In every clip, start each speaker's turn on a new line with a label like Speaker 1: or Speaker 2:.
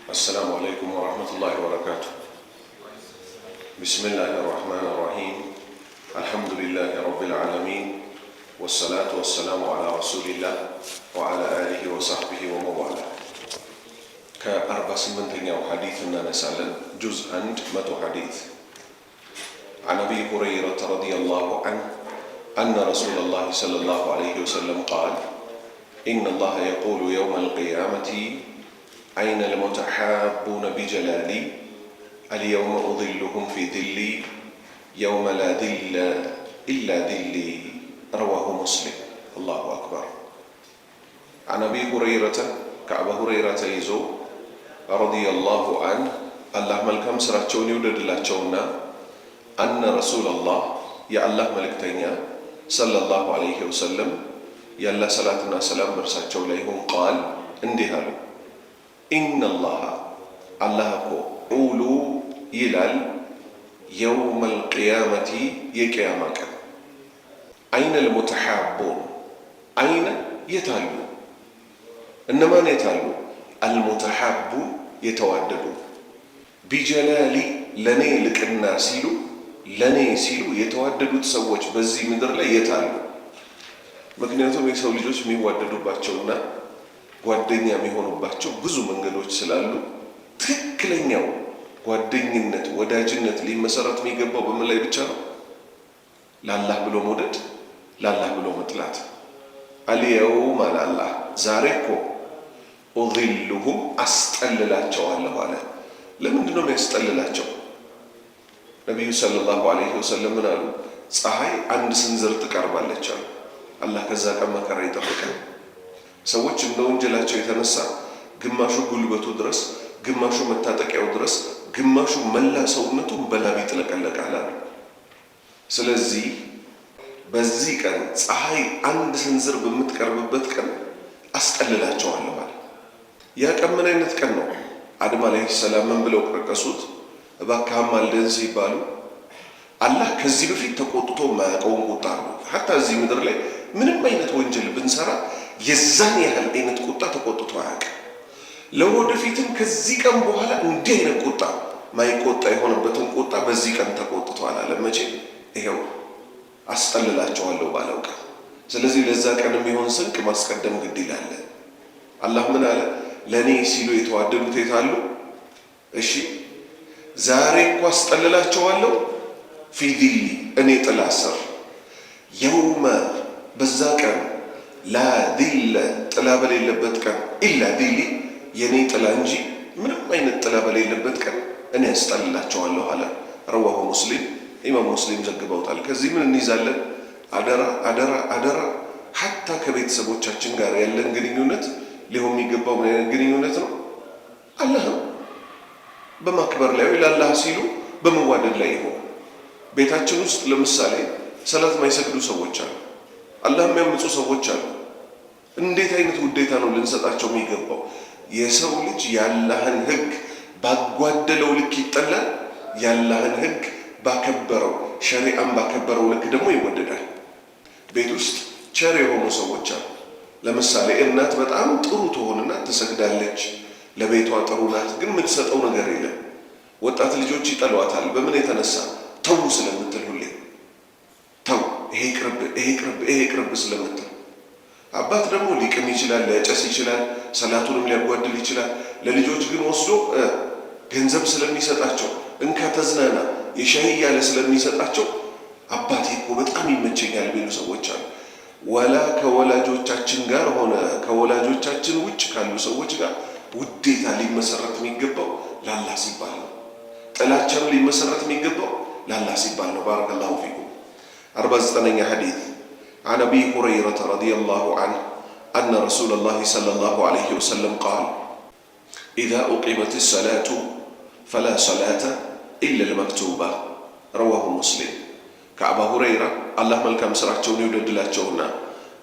Speaker 1: السلام عليكم ورحمة الله وبركاته. بسم الله الرحمن الرحيم. الحمد لله رب العالمين، والصلاة والسلام على رسول الله وعلى آله وصحبه وموالاه. ከ48ኛው ሐዲስ እናነሳለን። ጁዝ 1 100 ሐዲስ عن أبي هريرة رضي الله عنه أن رسول الله صلى الله عليه وسلم قال: إن الله يقول يوم القيامة: أين المتحابون بجلالي؟ اليوم أظلهم في ظلي يوم لا ظل إلا ظلي. رواه مسلم. الله أكبر. عن أبي هريرة كأبا هريرة يزو رضي الله عنه الله ملكم سراتشون يولد الله تشونا أن رسول الله يا الله ملكتنيا صلى الله عليه وسلم يا الله صلاتنا سلام برساتشو ليهم قال اندهالو: إن الله أولو يلال يوم القيامة يكيامك. أين المتحابون؟ أين يتالو؟ إنما يتالو المتحابون يتواددون بجلالي لني لك الناسيلو لني سيلو يتواددوا تسوج بزي مدر لا يتالو ምክንያቱም የሰው ልጆች የሚዋደዱባቸውና ጓደኛ የሚሆኑባቸው ብዙ መንገዶች ስላሉ ትክክለኛው ጓደኝነት ወዳጅነት ሊመሰረት የሚገባው በምን ላይ ብቻ ነው? ለአላህ ብሎ መውደድ፣ ለአላህ ብሎ መጥላት። አልየውም አላህ ዛሬ እኮ ኡዚልሁም አስጠልላቸዋለሁ አለ። ለምንድን ነው የሚያስጠልላቸው? ነቢዩ ሰለላሁ ዐለይሂ ወሰለም ምን አሉ? ፀሐይ አንድ ስንዝር ትቀርባለች አሉ። አላህ ከዛ ቀን መከራ ይጠብቀን። ሰዎች እንደ ወንጀላቸው የተነሳ ግማሹ ጉልበቱ ድረስ፣ ግማሹ መታጠቂያው ድረስ፣ ግማሹ መላ ሰውነቱን በላብ ይጥለቀለቃል አሉ። ስለዚህ በዚህ ቀን ፀሐይ አንድ ስንዝር በምትቀርብበት ቀን አስጠልላቸዋለሁ አለ። ያ ቀን ምን አይነት ቀን ነው? አደም አለይሂ ሰላም ምን ብለው ቀረቀሱት? እባክህ አልደን ሲባሉ አላህ ከዚህ በፊት ተቆጥቶ ማያውቀውን ቁጣ ነው። ሐታ እዚህ ምድር ላይ ምንም አይነት ወንጀል ብንሰራ የዛን ያህል አይነት ቁጣ ተቆጥቶ አያውቅም። ለወደፊትም ከዚህ ቀን በኋላ እንዲህ አይነት ቁጣ ማይቆጣ የሆነበትን ቁጣ በዚህ ቀን ተቆጥቷል አለ። መቼ? ይሄው አስጠልላቸዋለሁ ባለው ቀን። ስለዚህ ለዛ ቀን የሚሆን ስንቅ ማስቀደም ግድ ይላል። አላህ ምን አለ? ለኔ ሲሉ የተዋደዱት የታሉ? እሺ ዛሬ እኮ አስጠልላቸዋለሁ ፊ ዚሊ እኔ ጥላ ስር፣ የውመ በዛ ቀን ላ ዚለ ጥላ በሌለበት ቀን፣ ኢላ ዚሊ የኔ ጥላ እንጂ ምንም አይነት ጥላ በሌለበት ቀን እኔ አስጠልላቸዋለሁ አለ። ረዋሁ ሙስሊም፣ ኢማም ሙስሊም ዘግበውታል። ከዚህ ምን እንይዛለን? አደራ አደራ አደራ ሐታ ከቤተሰቦቻችን ጋር ያለን ግንኙነት ሊሆን የሚገባው ምን አይነት ግንኙነት ነው? አላህም በማክበር ላይ ለአላህ ሲሉ በመዋደድ ላይ ይሆን። ቤታችን ውስጥ ለምሳሌ ሰላት ማይሰግዱ ሰዎች አሉ፣ አላህ የሚያምፁ ሰዎች አሉ። እንዴት አይነት ውዴታ ነው ልንሰጣቸው የሚገባው? የሰው ልጅ የአላህን ሕግ ባጓደለው ልክ ይጠላል፣ የአላህን ሕግ ባከበረው ሸሪዓን ባከበረው ልክ ደግሞ ይወደዳል። ቤት ውስጥ ቸር የሆኑ ሰዎች አሉ። ለምሳሌ እናት በጣም ጥሩ ትሆንና ትሰግዳለች፣ ለቤቷ ጥሩ ናት፣ ግን የምትሰጠው ነገር የለም። ወጣት ልጆች ይጠሏታል። በምን የተነሳ? ተው ስለምትል፣ ሁሌ ተው፣ ይሄ ቅርብ፣ ይሄ ቅርብ፣ ይሄ ቅርብ ስለምትል። አባት ደግሞ ሊቅም ይችላል፣ ሊያጨስ ይችላል፣ ሰላቱንም ሊያጓድል ይችላል። ለልጆች ግን ወስዶ ገንዘብ ስለሚሰጣቸው እንካ ተዝናና የሻይ እያለ ስለሚሰጣቸው አባቴ እኮ በጣም ይመቸኛል ቢሉ ሰዎች አሉ። ወላ ከወላጆቻችን ጋር ሆነ ከወላጆቻችን ውጭ ካሉ ሰዎች ጋር ውዴታ ሊመሰረት የሚገባው ለአላህ ሲባል ነው። ጥላቻም ሊመሰረት የሚገባው ለአላህ ሲባል ነው። ባረከላሁ ፊኩም። 49ኛ ሐዲስ عن أبي هريرة رضي الله عنه أن رسول الله صلى الله عليه وسلم قال: إذا أقيمت الصلاة فلا صلاة إلا المكتوبة. رواه مسلم. كأبا هريرة الله ملكم سرعتون يودد لاتشونا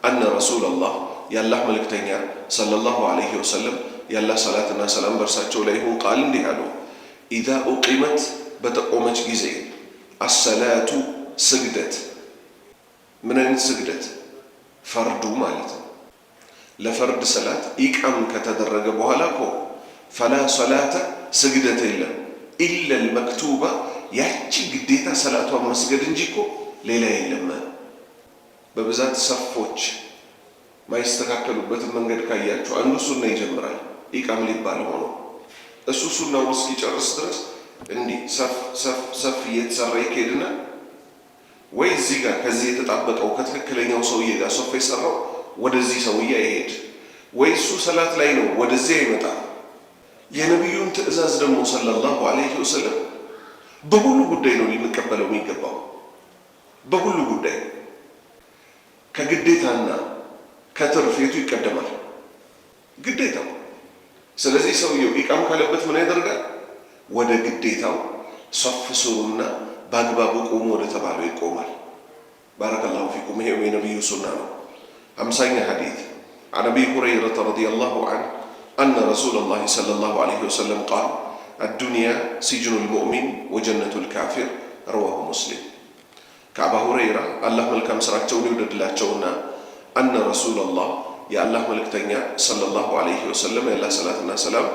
Speaker 1: أن رسول الله يا الله ملكتنيا صلى الله عليه وسلم يا الله صلاتنا سلام برساتشو ليهم قال اندهالو: إذا أقيمت بتقومت جزي الصلاة سجدت. من أين سجدت؟ فردو مالت لفرد صلاة إيقام كتدرج بوهلاكو ፈላ ሰላተ ስግደት የለም ኢለል መክቱባ ያቺ ግዴታ ሰላቷን መስገድ እንጂ እኮ ሌላ የለም። በብዛት ሰፎች ማይስተካከሉበትን መንገድ ካያችሁ አንዱ ሱና ይጀምራል ኢቃም ሊባል ሆኖ እሱ ሱናውን እስኪጨርስ ድረስ እንዲህ ሰፍ እየተሰራ ይኬድና ወይ እዚህ ጋር ከዚህ የተጣበቀው ከትክክለኛው ሰውዬ ጋር ሶፍ የሰራው ወደዚህ ሰውዬ አይሄድ፣ ወይ እሱ ሰላት ላይ ነው ወደዚህ አይመጣ። የነቢዩን ትዕዛዝ ደግሞ ሰለላሁ ዐለይሂ ወሰለም በሁሉ ጉዳይ ነው ሊቀበለው የሚገባው። በሁሉ ጉዳይ ከግዴታና ከትርፌቱ ይቀደማል ግዴታው። ስለዚህ ሰውየው ኢቃም ካለበት ምን ያደርጋል? ወደ ግዴታው ሶፍ ስሩና በአግባቡ ቁሙ ወደ ተባለው ይቆማል። ባረከላሁ ፊኩም። ይሄው የነቢዩ ሱና ነው። 50ኛ ሐዲት عن أبي هريرة رضي الله عنه أن رسول الله صلى الله عليه وسلم قال الدنيا سجن المؤمن وجنة الكافر رواه مسلم. كأبا هريرة الله ملكم سرعتوني ودلاتونا أن رسول الله يا الله ملكتنيا صلى الله عليه وسلم يا الله صلاة سلام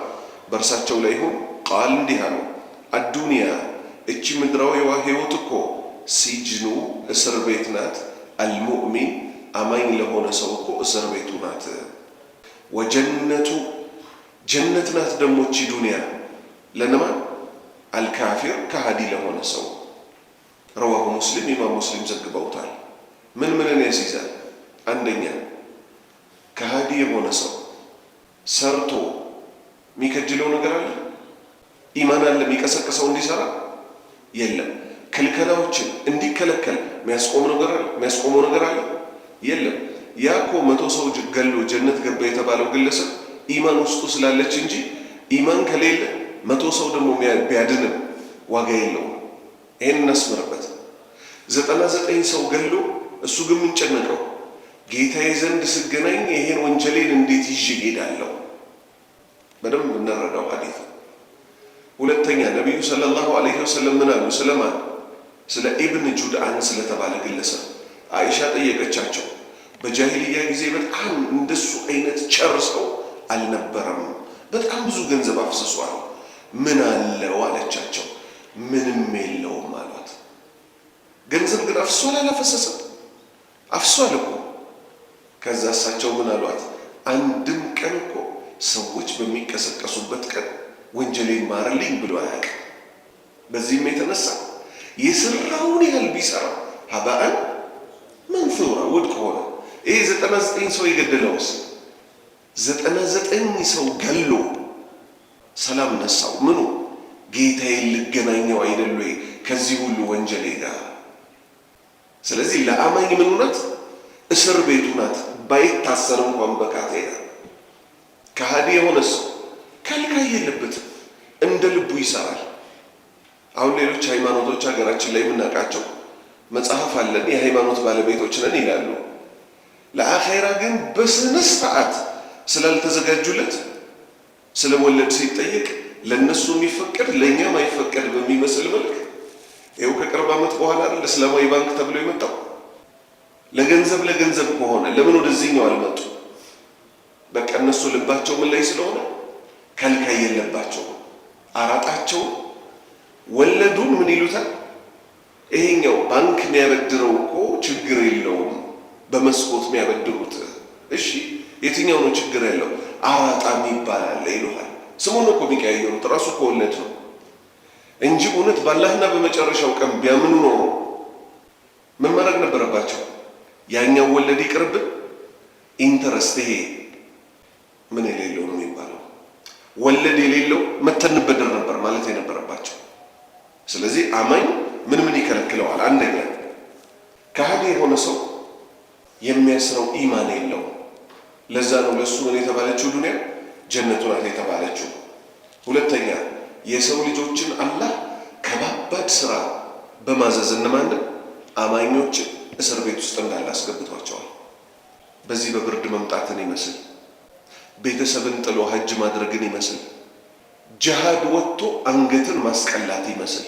Speaker 1: برساتو ليهم قال ديهانو الدنيا እቺ ምድራዊ ህይወት እኮ ሲጅኑ እስር ቤት ናት። አልሙእሚን አማኝ ለሆነ ሰው እኮ እስር ቤቱ ናት። ወጀነቱ ጀነት ናት ደግሞ እቺ ዱንያ ለነማን? አልካፊር ከሃዲ ለሆነ ሰው። ረዋሁ ሙስሊም ኢማም ሙስሊም ዘግበውታል። ምንን ያስይዛል? አንደኛ ከሃዲ የሆነ ሰው ሰርቶ የሚከጅለው ነገር አለ? ኢማን አለ የሚቀሰቅሰው እንዲሰራ የለም። ክልከላዎችን እንዲከለከል የሚያስቆመው ነገር አለ? የለም። ያኮ 100 ሰው ገሎ ጀነት ገባ የተባለው ግለሰብ ኢማን ውስጡ ስላለች እንጂ ኢማን ከሌለ 100 ሰው ደግሞ ቢያድንም ዋጋ የለውም። ይሄን እናስምርበት። 99 ሰው ገሎ እሱ ግን ምን ጨነቀው? ጌታዬ ዘንድ ስገናኝ ይሄን ወንጀሌን እንዴት ይዤ እሄዳለሁ? በደንብ እንረዳው ሐዲስ። ሁለተኛ ነቢዩ ሰለላሁ ዐለይሂ ወሰለም ምን አሉ? ስለማን? ስለ ኢብን ጁድዓን ስለተባለ ግለሰብ አይሻ ጠየቀቻቸው። በጃሂልያ ጊዜ በጣም እንደሱ አይነት ቸር ሰው አልነበረም፣ በጣም ብዙ ገንዘብ አፍስሷል። ምን አለው አለቻቸው። ምንም የለውም አሏት። ገንዘብ ግን አፍሷል አላፈሰሰም? አፍሷል እኮ። ከዛ እሳቸው ምን አሏት? አንድም ቀን እኮ ሰዎች በሚቀሰቀሱበት ቀን ወንጀሌን ማርልኝ ብሎ አያውቅም። በዚህም የተነሳ የሰራውን ያህል ቢሰራ ሀባአን መንሱራ ውድቅ ሆነ። ይሄ 99 ሰው የገደለውስ 99 ሰው ገሎ ሰላም ነሳው። ምኑ? ጌታዬን ልገናኘው አይደል ወይ ከዚህ ሁሉ ወንጀሌ ጋር። ስለዚህ ለአማኝ ምኑ ናት? እስር ቤቱ ናት። ባይታሰር እንኳን በቃቴ ጋር። ከሃዲ የሆነ ሰው ከልካይ የለበትም፣ እንደ ልቡ ይሰራል። አሁን ሌሎች ሃይማኖቶች ሀገራችን ላይ የምናውቃቸው መጽሐፍ አለን የሃይማኖት ባለቤቶች ነን ይላሉ። ለአኼራ ግን በስነ ስርዓት ስላልተዘጋጁለት ስለ ወለድ ሲጠየቅ ለነሱ የሚፈቀድ ለኛ ማይፈቀድ በሚመስል መልክ ይኸው ከቅርብ ዓመት በኋላ አይደል እስላማዊ ባንክ ተብሎ የመጣው። ለገንዘብ ከሆነ ለምን ወደዚህኛው አልመጡ? በቃ እነሱ ልባቸው ምን ላይ ስለሆነ ከልካይ የለባቸው። አራጣቸው ወለዱን ምን ይሉታል? ይሄኛው ባንክ የሚያበድረው እኮ ችግር የለውም በመስኮት የሚያበድሩት። እሺ የትኛው ነው ችግር ያለው? አራጣም ይባላል ይሉሃል። ስሙን እኮ የሚቀያየሩት ራሱ እኮ ወለድ ነው እንጂ እውነት ባላህና በመጨረሻው ቀን ቢያምኑ ኖሮ ምን ማድረግ ነበረባቸው? ያኛው ወለድ ይቅርብን፣ ኢንተረስት ይሄ ምን የሌለው ነው የሚባለው ወለድ የሌለው መተንበደር ነበር ማለት የነበረባቸው። ስለዚህ አማኝ ምን ይከለክለዋል? አንደኛ ከሃዲ የሆነ ሰው የሚያስረው ኢማን የለው። ለዛ ነው ለሱ ምን የተባለችው ዱንያ ጀነቱ ናት የተባለችው። ሁለተኛ የሰው ልጆችን አላህ ከባባድ ስራ በማዘዝ እነማንን? አማኞችን እስር ቤት ውስጥ እንዳለ አስገብቷቸዋል። በዚህ በብርድ መምጣትን ይመስል ቤተሰብን ጥሎ ሀጅ ማድረግን ይመስል ጅሃድ ወጥቶ አንገትን ማስቀላት ይመስል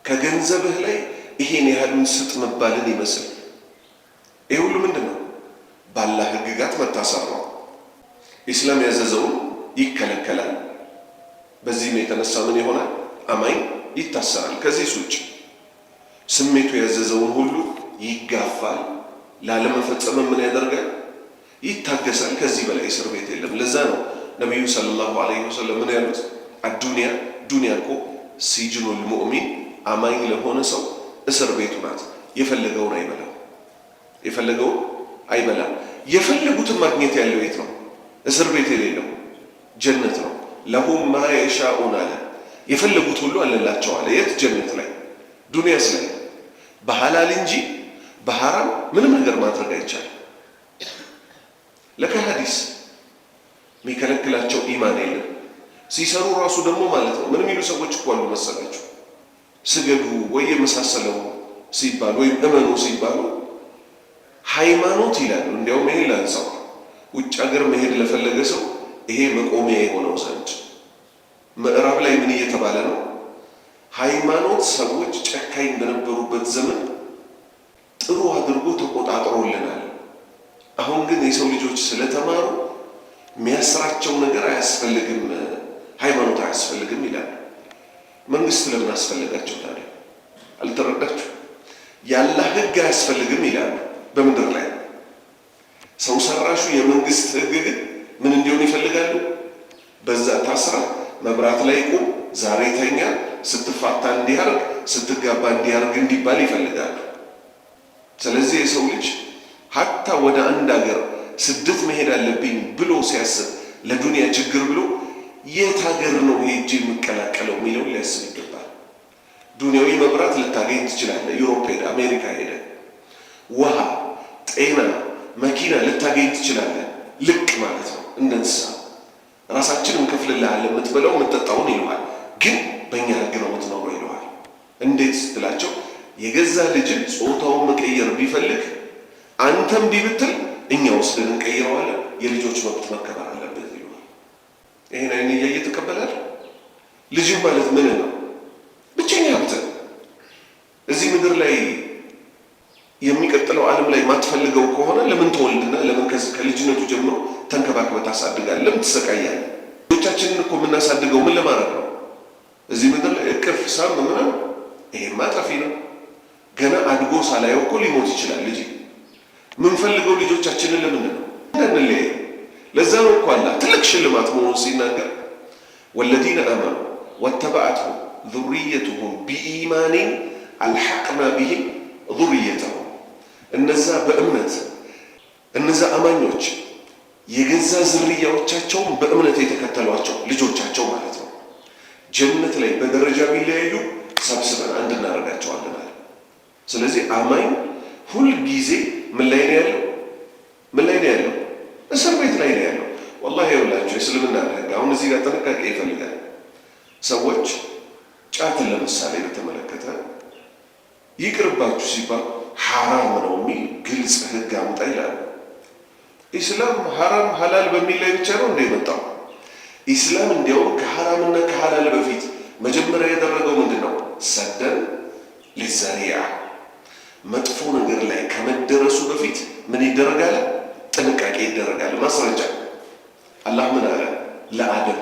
Speaker 1: ከገንዘብህ ላይ ይሄን ያህሉን ስጥ መባልን ይመስል ይህ ሁሉ ምንድን ነው? ባላህ ህግጋት መታሰር ነው። ኢስላም ያዘዘውን ይከለከላል፣ በዚህም የተነሳ ምን ይሆናል? አማኝ ይታሰራል። ከዚህ ውጭ ስሜቱ ያዘዘውን ሁሉ ይጋፋል። ላለመፈጸም ምን ያደርጋል? ይታገሳል። ከዚህ በላይ እስር ቤት የለም። ለዛ ነው ነቢዩ ሰለላሁ ዐለይሂ ወሰለም ምን ያሉት? ዱንያ እኮ ሲጅኑል ሙእሚን፣ አማኝ ለሆነ ሰው እስር ቤቱ ናት። የፈለገውን አይበላም። የፈለጉትን ማግኘት ያለው የት ነው? እስር ቤት የሌለው ጀነት ነው። ለሁም ማ የሻኡን አለ፣ የፈለጉት ሁሉ አለላቸው አለ። የት? ጀነት ላይ። ዱንያስ ላይ በሐላል እንጂ በሐራም ምንም ነገር ማድረግ አይቻልም። ለከሐዲስ የሚከለክላቸው ኢማን የለም። ሲሰሩ ራሱ ደግሞ ማለት ነው ምን የሚሉ ሰዎች እኮ አሉ መሰላችሁ? ስገዱ ወይ የመሳሰለው ሲባሉ ወይም እመኑ ሲባሉ ሃይማኖት ይላሉ። እንዲያውም ይሄ ላንሳው፣ ውጭ ሀገር መሄድ ለፈለገ ሰው ይሄ መቆሚያ የሆነው ዘንድ ምዕራብ ላይ ምን እየተባለ ነው? ሃይማኖት ሰዎች ጨካኝ በነበሩበት ዘመን ጥሩ አድርጎ ተቆጣጥሮልናል። አሁን ግን የሰው ልጆች ስለተማሩ የሚያስራቸው ነገር አያስፈልግም፣ ሃይማኖት አያስፈልግም ይላሉ። መንግስት ለምን አስፈልጋቸው ታዲያ? አልተረዳችሁ? የአላህ ህግ አያስፈልግም ይላሉ። በምድር ላይ ሰው ሰራሹ የመንግስት ህግ ግን ምን እንዲሆን ይፈልጋሉ? በዛ ታስራ መብራት ላይ ቁም፣ ዛሬ ተኛ፣ ስትፋታ እንዲያርግ፣ ስትጋባ እንዲያርግ እንዲባል ይፈልጋሉ። ስለዚህ የሰው ልጅ ሀታ ወደ አንድ ሀገር ስደት መሄድ አለብኝ ብሎ ሲያስብ ለዱንያ ችግር ብሎ የት ሀገር ነው ሄጄ የምቀላቀለው የሚለውን ሊያስብ ይገባል። ዱንያዊ መብራት ልታገኝ ትችላለህ። ዩሮፕ ሄደ፣ አሜሪካ ሄደ። ውሃ፣ ጤና፣ መኪና ልታገኝ ትችላለህ። ልቅ ማለት ነው። እንደ እንስሳ ራሳችን እንከፍልልሃለን፣ የምትበላው የምትጠጣውን ይለዋል። ግን በእኛ ህግ ነው የምትኖረው ይለዋል። እንዴት ስትላቸው የገዛ ልጅን ጾታውን መቀየር ቢፈልግ አንተም ቢብትል እኛ ወስደን እንቀይረዋለን፣ የልጆች መብት መከበር አለበት ይለዋል። ይሄን አይን እያየ ትቀበላል። ልጅ ማለት ምን ነው? ብቸኛ ሀብት። እዚህ ምድር ላይ የሚቀጥለው ዓለም ላይ ማትፈልገው ከሆነ ለምን ተወልድና ለምን ከልጅነቱ ጀምሮ ተንከባክበህ ታሳድጋለህ? ለምን ትሰቃያለህ? ልጆቻችንን እኮ የምናሳድገው ምን ለማድረግ ነው? እዚህ ምድር ላይ እቅፍ ሳም ምናምን፣ ይሄማ ጠፊ ነው። ገና አድጎ ሳላየው እኮ ሊሞት ይችላል ልጅ። የምንፈልገው ልጆቻችንን ለምንድን ነው? እንዳንለያይ። ለዛ ነው እኮ አላህ ትልቅ ሽልማት መሆኑን ሲናገር ወለዚነ አመኑ ወተበዐትሁም ዙርየቱሁም ቢኢማኒን አልሐቅና ቢሂም ዙርየተሁም፣ እነዛ በእምነት እነዛ አማኞች የገዛ ዝርያዎቻቸውን በእምነት የተከተሏቸው ልጆቻቸው ማለት ነው ጀነት ላይ በደረጃ ቢለያዩ ሰብስበን አንድ እናደርጋቸዋለን። ስለዚህ አማኝ ሁል ጊዜ ምን ላይ ነው ያለው? ምን ላይ ነው ያለው? እስር ቤት ላይ ነው ያለው። ወላሂ ይኸውላችሁ የእስልምና ህግ አሁን እዚህ ጋር ጥንቃቄ ይፈልጋል። ሰዎች ጫትን ለምሳሌ በተመለከተ ይቅርባችሁ ሲባል ሐራም ነው የሚል ግልጽ ህግ አምጣ ይላሉ። ኢስላም ሐራም ሐላል በሚል ላይ ብቻ ነው እንደ የመጣው። ኢስላም እንዲያውም ከሐራምና ከሐላል በፊት መጀመሪያ ያደረገው ምንድን ነው? ሰደን ሊዘሪያ መጥፎ ነገር ላይ ከመደረሱ በፊት ምን ይደረጋል? ጥንቃቄ ይደረጋል። ማስረጃ አላህ ምን አለ ለአደም?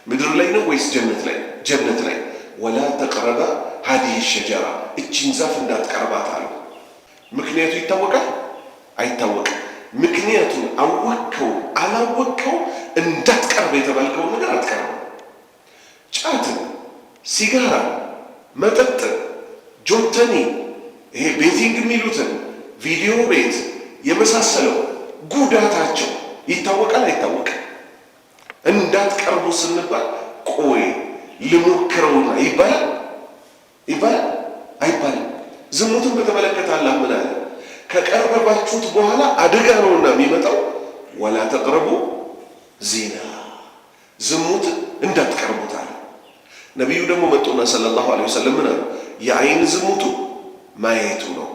Speaker 1: ምድር ላይ ነው ወይስ ጀነት ላይ? ጀነት ላይ ወላ ተቅረባ ሀዲህ ሸጀራ፣ እቺን ዛፍ እንዳትቀርባት አለው። ምክንያቱ ይታወቃል አይታወቅም? ምክንያቱን አወቅከው አላወቅከው እንዳትቀርብ የተባልከውን ነገር አትቀርብ። ጫትን፣ ሲጋራ፣ መጠጥ፣ ጆተኒ፣ ይሄ ቤቲንግ የሚሉትን ቪዲዮ ቤት የመሳሰለው ጉዳታቸው ይታወቃል አይታወቅም? እንዳትቀርቡ ስንባል ቆይ ልሞክረውና ይባላል አይባልም? ዝሙትን በተመለከተ አላህ ምን አለ? ከቀረባችሁት በኋላ አደጋ ነውና የሚመጣው ወላ ተቅረቡ ዚና፣ ዝሙት እንዳትቀርቡት አለ። ነቢዩ ደግሞ መጡና ሰለላሁ ዐለይሂ ወሰለም ምን አሉ? የአይን ዝሙቱ ማየቱ ነው፣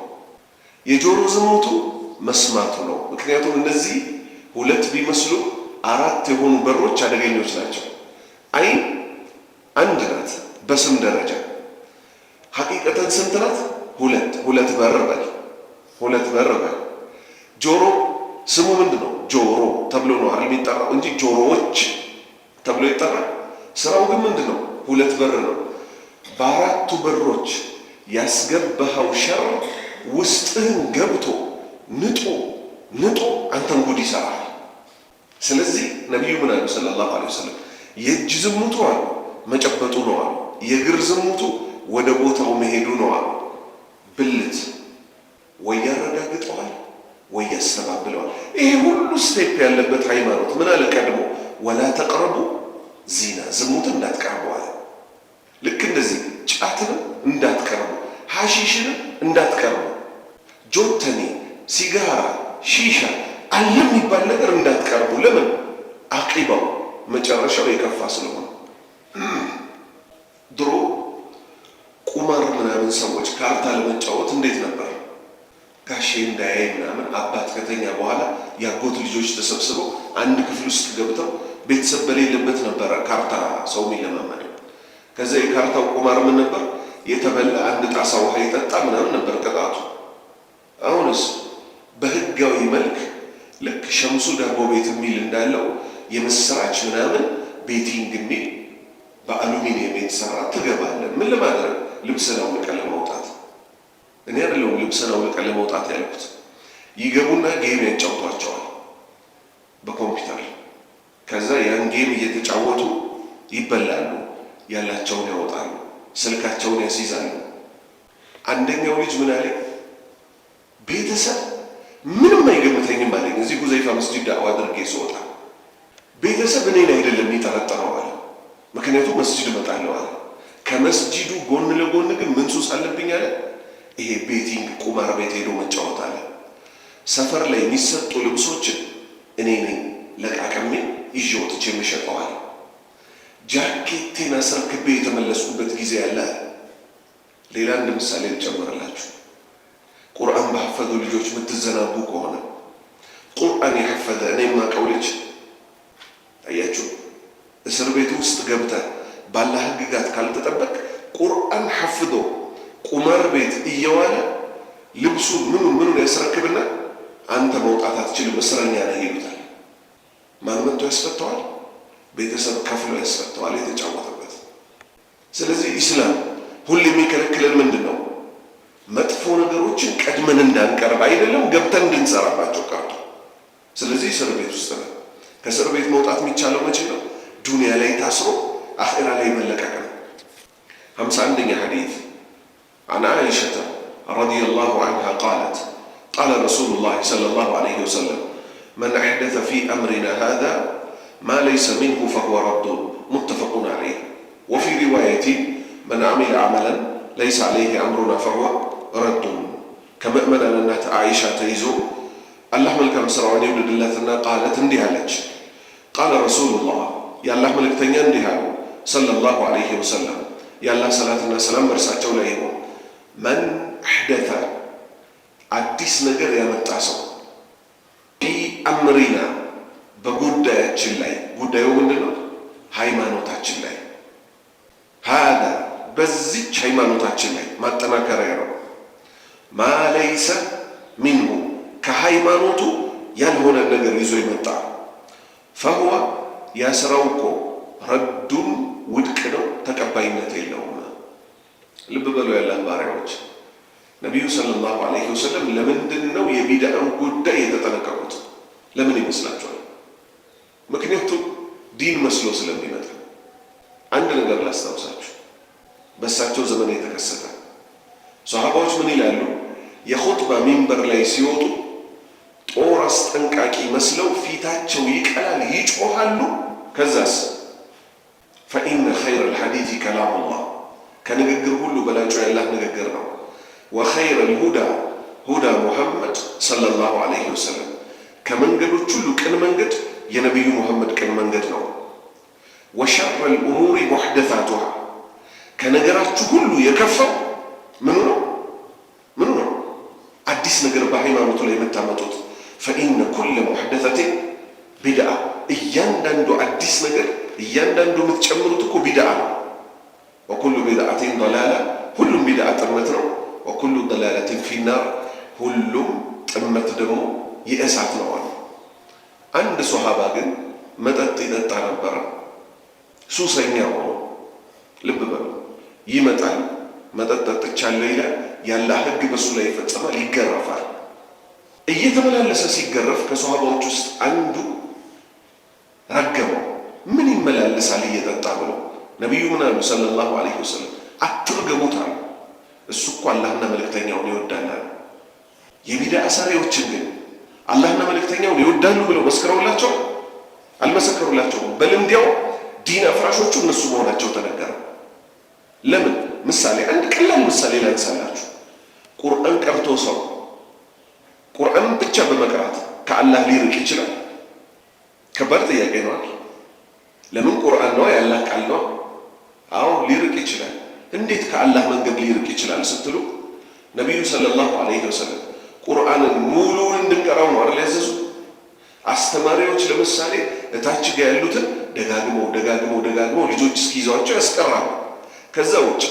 Speaker 1: የጆሮ ዝሙቱ መስማቱ ነው። ምክንያቱም እነዚህ ሁለት ቢመስሉ አራት የሆኑ በሮች አደገኞች ናቸው። አይን አንድ ናት በስም ደረጃ፣ ሐቂቀተን ስንት ናት? ሁለት በር በል። ጆሮ ስሙ ምንድን ነው? ጆሮ ተብሎ ነው አይደል የሚጠራው እንጂ ጆሮዎች ተብሎ ይጠራል ስራው ግን ምንድነው? ሁለት በር ነው። በአራቱ በሮች ያስገባኸው ሸር ውስጥህን ገብቶ ንጦ አንተን ጉድ ይሰራል። ስለዚህ ነቢዩ ምን አሉ ሰለላሁ ዐለይሂ ወሰለም? የእጅ ዝሙቱ አሉ መጨበጡ ነው አሉ። የእግር ዝሙቱ ወደ ቦታው መሄዱ ነው አሉ። ብልት ወይ ያረጋግጠዋል ወይ ያስተባብለዋል። ይሄ ሁሉ ስቴፕ ያለበት ሃይማኖት ምን አለ ቀድሞ? ወላ ተቅረቡ ዚና፣ ዝሙትን እንዳትቀርቡ አለ። ልክ እንደዚህ ጫትንም እንዳትቀርቡ፣ ሐሺሽንም እንዳትቀርቡ፣ ጆተኒ፣ ሲጋራ፣ ሺሻ አለ የሚባል ነገር እንዳትቀርቡ። ለምን? አቂባው መጨረሻው የከፋ ስለሆነ። ድሮ ቁማር ምናምን ሰዎች ካርታ ለመጫወት እንዴት ነበር? ጋሼ እንዳያይ ምናምን አባት ከተኛ በኋላ ያጎት ልጆች ተሰብስበው አንድ ክፍል ውስጥ ገብተው ቤተሰብ በሌለበት ነበረ ካርታ ሰው የሚለማመደው። ከዛ የካርታው ቁማር ምን ነበር? የተበላ አንድ ጣሳ ውሃ የጠጣ ምናምን ነበር ቅጣቱ። አሁንስ በህጋዊ መልክ ልክ ሸምሱ ዳቦ ቤት የሚል እንዳለው የምስራች ምናምን ቤቲንግ የሚል በአሉሚኒየም የተሰራ ትገባለህ። ምን ለማድረግ? ልብስን አውልቀህ ለመውጣት። እኔ አይደለሁም ልብስን አውልቀህ ለመውጣት ያልኩት። ይገቡና ጌም ያጫውቷቸዋል በኮምፒውተር። ከዛ ያን ጌም እየተጫወቱ ይበላሉ፣ ያላቸውን ያወጣሉ፣ ስልካቸውን ያስይዛሉ። አንደኛው ልጅ ምን አለኝ? ቤተሰብ ምንም አይገምተኝም አለኝ። እዚህ ሁዘይፋ መስጂድ ዳዕዋ አድርጌ ስወጣ ቤተሰብ እኔን አይደለም የሚጠረጠረው አለ። ምክንያቱም መስጂድ እመጣለሁ አለ። ከመስጂዱ ጎን ለጎን ግን ምን ሱስ አለብኝ አለ? ይሄ ቤቲንግ ቁማር ቤት ሄዶ መጫወት አለ። ሰፈር ላይ የሚሰጡ ልብሶችን እኔ ነኝ ለቃቀሜ ይዤ ወጥቼ የምሸጠው አለ። ጃኬቴን አስረክቤ የተመለስኩበት ጊዜ አለ። ሌላ አንድ ምሳሌ ልጨምርላችሁ። ቁርአን በሐፈዙ ልጆች የምትዘናጉ ከሆነ ቁርአን የሐፈዘ እኔ የማውቀው ልጅ አያችሁ፣ እስር ቤት ውስጥ ገብተህ ባለ ህግጋት ካልተጠበቅ ቁርአን ሐፍዞ ቁማር ቤት እየዋለ ልብሱ ምኑን ያስረክብና አንተ መውጣት አትችልም፣ እስረኛ ነህ ይሉታል። ማን መጥቶ ያስፈተዋል? ቤተሰብ ከፍሎ ያስፈተዋል የተጫወተበት። ስለዚህ ኢስላም ሁሌ የሚከለክለን ምንድን ነው? መጥፎ ነገሮችን ቀድመን እንዳንቀርብ አይደለም ገብተን እንድንሰራባቸው ቀርቶ። ስለዚህ እስር ቤት ውስጥ ነው። ከእስር ቤት መውጣት የሚቻለው መቼ ነው? ዱንያ ላይ ታስሮ አኺራ ላይ መለቀቅ ነው። 51ኛ ሐዲስ عن عائشة رضي الله عنها قالت قال رسول الله صلى الله عليه وسلم من أحدث في أمرنا هذا ما ليس منه فهو رد متفق عليه وفي رواية من عمل عملا ليس عليه أمرنا فهو رد كما أمنا لنا عائشة تيزو الله ملكم سرعاني ولد الله قالت انديها لك قال رسول الله يا الله ملك تنيا انديها صلى الله عليه وسلم يا الله صلاة السلام برساته لهم من أحدث አዲስ ነገር ያመጣ ሰው ፊ አምሪና በጉዳያችን ላይ፣ ጉዳዩ ምንድነው? ሃይማኖታችን ላይ هذا በዚች ሃይማኖታችን ላይ ማጠናከሪያ ነው። ማ ለይሰ ሚንሁ ከሃይማኖቱ ያልሆነ ነገር ይዞ ይመጣ ፈሁወ ያስራው እኮ ረዱን ውድቅ ነው፣ ተቀባይነት የለውም። ልብ በሉ ያላህ ባሪያዎች፣ ነቢዩ ሰለላሁ ዐለይሂ ወሰለም ለምንድን ነው የቢድዓን ጉዳይ የተጠነቀቁት? ለምን ይመስላችኋል? ምክንያቱም ዲን መስሎ ስለሚመጣ። አንድ ነገር ላስታውሳችሁ፣ በእሳቸው ዘመን የተከሰተ ሰሃባዎች ምን ይላሉ? የኹጥባ ሚንበር ላይ ሲወጡ ጦር አስጠንቃቂ መስለው ፊታቸው ይቀላል፣ ይጮሃሉ። ከዛስ ፈኢነ ኸይረል ሐዲስ ከላሙላህ ከንግግር ሁሉ በላጩ ያላህ ንግግር ነው። ወኸይረል ሁዳ ሁዳ ሙሐመድ ሰለላሁ ዐለይሂ ወሰለም ከመንገዶች ሁሉ ቅን መንገድ የነቢዩ ሙሐመድ ቅን መንገድ ነው። ወሸረል ኡሙሪ ሙሕደሳቱሃ ከነገራችሁ ሁሉ የከፋው ምኑ ነው? ምኑ ነው? አዲስ ነገር በሃይማኖቱ ላይ የምታመጡት። ፈኢነ ኩለ ሙሕደሰቲን ቢድዓ እያንዳንዱ አዲስ ነገር እያንዳንዱ የምትጨምሩት እኮ ቢድዓ ነው። ወኩሉ ቢድዓቲን ضላላ ሁሉም ቢድዓ ጥመት ነው። ወኩሉ ضላለቲን ፊናር ሁሉም ጥመት ደግሞ የእሳት ነው አሉ። አንድ ሶሃባ ግን መጠጥ ይጠጣ ነበረ። ሱሰኛ ሆኖ ልብ በሉ ይመጣል። መጠጥ ጠጥቻለሁ ይላል። የአላህ ሕግ በሱ ላይ ይፈጸማል፣ ይገረፋል። እየተመላለሰ ሲገረፍ ከሰሃባዎች ውስጥ አንዱ ረገመው። ምን ይመላለሳል እየጠጣ ብለው ነቢዩ ምን አሉ ሰለላሁ ዐለይሂ ወሰለም? አትርገሙት አሉ። እሱ እኮ አላህና መልእክተኛውን ይወዳል አሉ። የቢድዓ ሰሪዎችን ግን አላህና መልእክተኛውን ይወዳሉ ብለው መስክረውላቸው አልመሰከሩላቸውም። በል እንዲያው ዲን አፍራሾቹ እነሱ መሆናቸው ተነገረ። ለምን? ምሳሌ አንድ ቀላል ምሳሌ ላንሳላችሁ። ቁርአን ቀርቶ ሰው ቁርአንን ብቻ በመቅራት ከአላህ ሊርቅ ይችላል? ከባድ ጥያቄ ነው። ለምን? ቁርአን ነው ያላህ ቃል ነው። አዎ ሊርቅ ይችላል። እንዴት ከአላህ መንገድ ሊርቅ ይችላል ስትሉ ነቢዩ ሰለላሁ ዐለይሂ ወሰለም ቁርአንን ሙሉውን እንድንቀራው ነው አይደል ያዘዙ። አስተማሪዎች ለምሳሌ እታች ጋር ያሉትን ደጋግመው ልጆች እስኪይዟቸው ያስቀራሉ። ከዛ ውጭ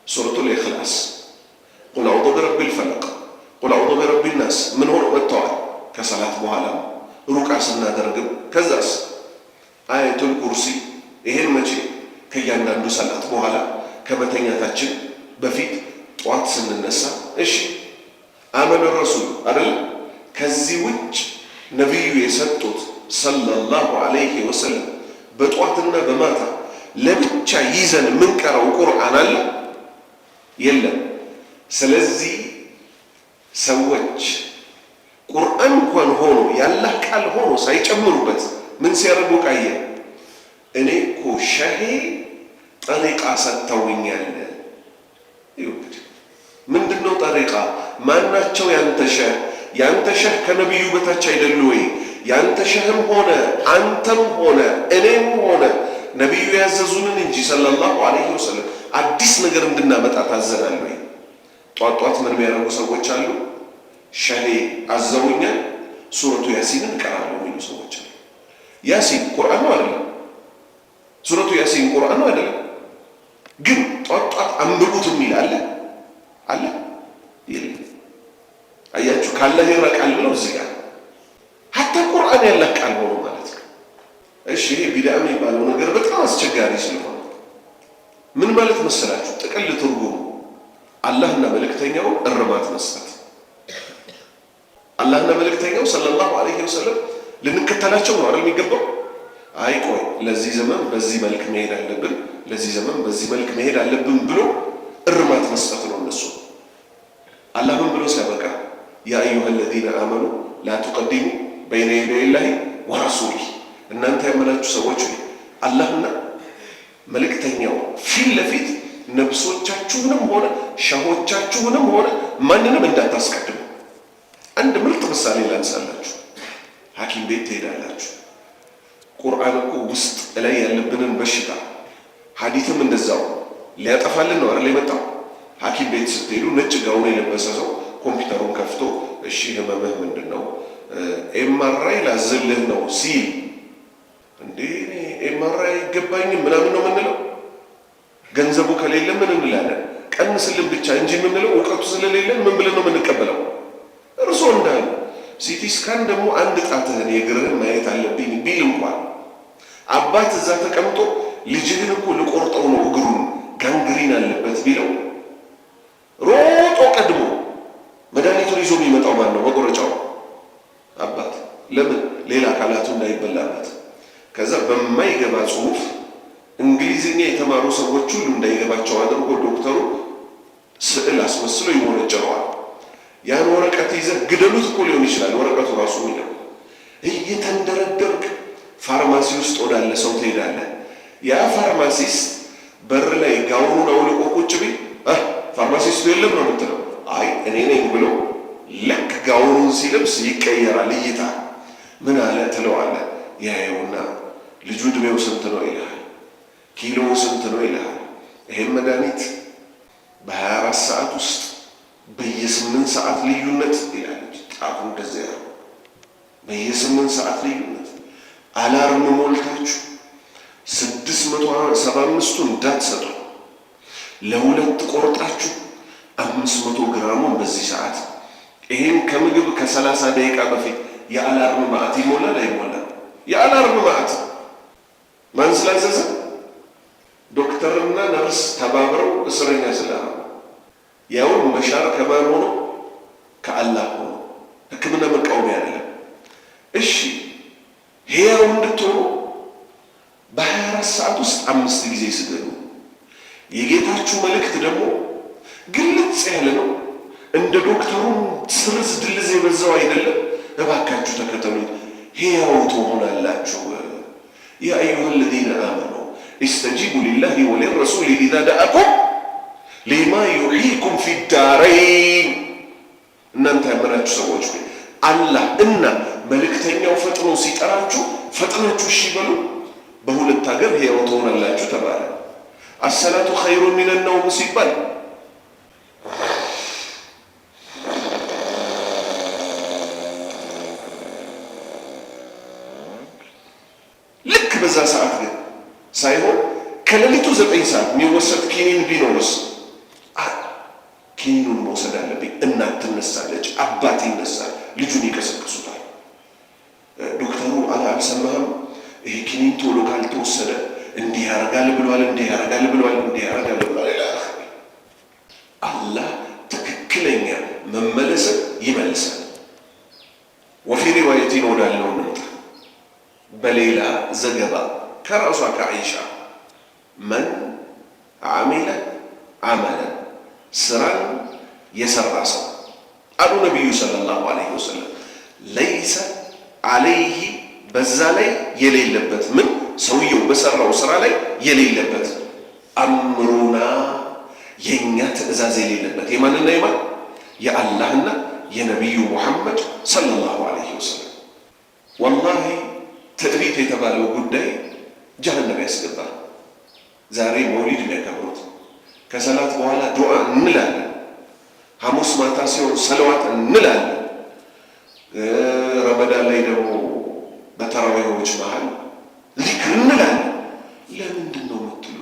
Speaker 1: ሱረቱል ኢኽላስ፣ ቁል አዑዙ ቢረቢል ፈለቅ፣ ቁል አዑዙ ቢረቢን ናስ ምን ሆኖ መጥተዋል። ከሰላት በኋላ ሩቃ ስናደርግም ከዛስ አያቱል ኩርሲ። ይሄን መቼ? ከእያንዳንዱ ሰላት በኋላ ከመተኛታችን በፊት ጠዋት ስንነሳ። እሺ አመነ ረሱል አይደል? ከዚህ ውጭ ነቢዩ የሰጡት ሰለላሁ ዐለይሂ ወሰለም በጠዋትና በማታ ለብቻ ይዘን የምንቀረው ቁርአን አለ? የለም። ስለዚህ ሰዎች ቁርአን እንኳን ሆኖ ያላህ ቃል ሆኖ ሳይጨምሩበት ምን ሲያደርጉ ቃየ? እኔ እኮ ሸሄ ጠሪቃ ሰጥተውኛል። ምንድነው ጠሪቃ? ማናቸው ያንተ ሸህ? ያንተ ሸህ ከነቢዩ በታች አይደሉ ወይ? ያንተ ሸህም ሆነ አንተም ሆነ እኔም ሆነ ነቢዩ ያዘዙንን እንጂ ሰለላሁ ዐለይሂ ወሰለም አዲስ ነገር እንድናመጣ ታዘናል ወይ? ጧት ምን የሚያደርጉ ሰዎች አሉ። ሸሄ አዘውኛል ሱረቱ ያሲንን እቀራለሁ የሚሉ ሰዎች አሉ። ያሲን ቁርአን ነው አይደለም? ሱረቱ ያሲን ቁርአን ነው አይደለም? ግን ጧት አንብቡት የሚል አለ አለ? የለም። አያችሁ፣ ካላህ ይራቃል ብለው እዚህ ጋር ሀታ ቁርአን ያላህ ቃል ሆኖ ማለት ነው። እሺ ይሄ ቢድዓ የሚባለው ነገር በጣም አስቸጋሪ ስለሆነ ምን ማለት መሰላችሁ? ጥቅል ትርጉሙ አላህና መልእክተኛውን እርማት መስጠት። አላህና መልእክተኛው ሰለላሁ ዐለይሂ ወሰለም ልንከተላቸው ነው አይደል የሚገባው? አይ ቆይ ለዚህ ዘመን በዚህ መልክ መሄድ አለብን፣ ለዚህ ዘመን በዚህ መልክ መሄድ አለብን ብሎ እርማት መስጠት ነው። እነሱ አላህ ምን ብሎ ሲያበቃ ያ አዩሃ አለዚነ አመኑ ላ ቱቀዲሙ በይነ የደይ ላሂ ወረሱሊህ፣ እናንተ ያመናችሁ ሰዎች አላህና መልእክተኛው ፊት ለፊት ነፍሶቻችሁንም ሆነ ሸሆቻችሁንም ሆነ ማንንም እንዳታስቀድሙ። አንድ ምርጥ ምሳሌ ላንሳላችሁ። ሐኪም ቤት ትሄዳላችሁ። ቁርአን እኮ ውስጥ ላይ ያለብንን በሽታ ሐዲትም እንደዛው ሊያጠፋልን ነው አይደል የመጣው። ሐኪም ቤት ስትሄዱ ነጭ ጋውን የለበሰ ሰው ኮምፒውተሩን ከፍቶ እሺ ህመምህ ምንድን ነው? ኤምአርአይ ላዝልህ ነው ሲል እንዴ ኤምአርአይ አይገባኝም ምናምን ነው የምንለው። ገንዘቡ ከሌለ ምን እንላለን? ቀንስልን ብቻ እንጂ የምንለው እውቀቱ ስለሌለን ምን ብለን ነው የምንቀበለው? እርሶ እንዳሉ ሲቲ ስካን ደግሞ አንድ ጣትህን የእግርህን ማየት አለብኝ ቢል እንኳን አባት እዛ ተቀምጦ ልጅህን እኮ ልቆርጠው ነው እግሩን ጋንግሪን አለበት ቢለው ሮጦ ቀድሞ መድኃኒቱን ይዞ የሚመጣው ማን ነው? መቆረጫው አባት። ለምን? ሌላ አካላቱ እንዳይበላበት። ከዛ በማይገባ ጽሁፍ እንግሊዝኛ የተማሩ ሰዎች ሁሉ እንዳይገባቸው አድርጎ ዶክተሩ ስዕል አስመስሎ ይሞነጨረዋል። ያን ወረቀት ይዘህ ግደሉት እኮ ሊሆን ይችላል ወረቀቱ ራሱ የሚለው። እየተንደረደርክ ፋርማሲ ውስጥ ወዳለ ሰው ትሄዳለህ። ያ ፋርማሲስት በር ላይ ጋውኑን አውልቆ ቁጭ ቢል ፋርማሲስቱ የለም ነው የምትለው። አይ እኔ ነኝ ብሎ ልክ ጋውኑን ሲለብስ ይቀየራል እይታ። ምን አለ ትለዋለህ። ያየውና ልጁ ዕድሜው ስንት ነው ይልሃል። ኪሎው ስንት ነው ይልሃል። ይሄን መድኃኒት በ24 ሰዓት ውስጥ በየ8 ሰዓት ልዩነት ይላል። ጣፉ እንደዚያ ነው። በየ8 ሰዓት ልዩነት አላርም ሞልታችሁ 675ቱን እንዳትሰጡ ለሁለት ቆርጣችሁ 500 ግራሙን በዚህ ሰዓት። ይሄን ከምግብ ከ30 ደቂቃ በፊት የአላርም ማዕት ይሞላል አይሞላም? የአላርም ማዕት ማን ስላዘዘ? ዶክተርና ነርስ ተባብረው እስረኛ ስላሉ ያውም በሻር ከማን ሆኖ ከአላህ ሆኖ ሕክምና መቃወሚያ አይደለም። እሺ ሕያው እንድትሆኑ በ24 ሰዓት ውስጥ 5 ጊዜ ስገዱ። የጌታችሁ መልእክት ደግሞ ግልጽ ያለ ነው። እንደ ዶክተሩም ስርዝ ድልዝ የበዛው አይደለም። እባካችሁ ተከተሉት፣ ሕያው ትሆናላችሁ። ያ አዩሃ الذين آمنوا استجيبوا لله وللرسول إذا دعاكم لما يحييكم في الدارين። እናንተ ያመናችሁ ሰዎች ሆይ አላህ እና መልእክተኛው ፈጥኖ ሲጠራችሁ ፈጥናችሁ እሺ በሉ፣ በሁለት ሀገር ሕያው ትሆናላችሁ ተባለ። አሰላቱ ኸይሩን ሚነ ነውም ሲባል ልክ በዛ ሰዓት ግን ሳይሆን ከሌሊቱ 9 ሰዓት የሚወሰድ ኪኒን ቢኖርስ ኪኒኑን መውሰድ አለብኝ። እናት ትነሳለች፣ አባት ይነሳል፣ ልጁን ይቀሰቅሱታል። ዶክተሩ አልሰማህም? ይሄ ኪኒን ቶሎ ካልተወሰደ እንዲህ ያደርጋል ብሏል፣ እንዲህ ያደርጋል ብሏል፣ እንዲህ ያደርጋል ብሏል ይላል። አላህ ትክክለኛ መመለስን ይመልሳል። ወፊ ሪዋየቲን ወዳለው እንምጣ። በሌላ ዘገባ ከራሷ ከአይሻ መን አሚለ አመለን ስራን የሰራ ሰው አሉ ነቢዩ ሰለላሁ ዐለይሂ ወሰለም ለይሰ ዐለይሂ በዛ ላይ የሌለበት ምን ሰውየው በሰራው ስራ ላይ የሌለበት አምሩና የእኛ ትእዛዝ የሌለበት የማንና የማን የአላህና የነቢዩ ሙሐመድ ሰለላሁ ዐለይሂ ወሰለም። ወላሂ ትዕቢት የተባለው ጉዳይ ጀሃነም ያስገባል። ዛሬ መውሊድ የሚያከብሩት ከሰላት በኋላ ዱዓ እንላለን፣ ሐሙስ ማታ ሲሆን ሰለዋት እንላለን፣ ረመዳን ላይ ደግሞ በተራዊሆች መሃል ዚክር እንላለን። ለምንድን ነው የምትሉ?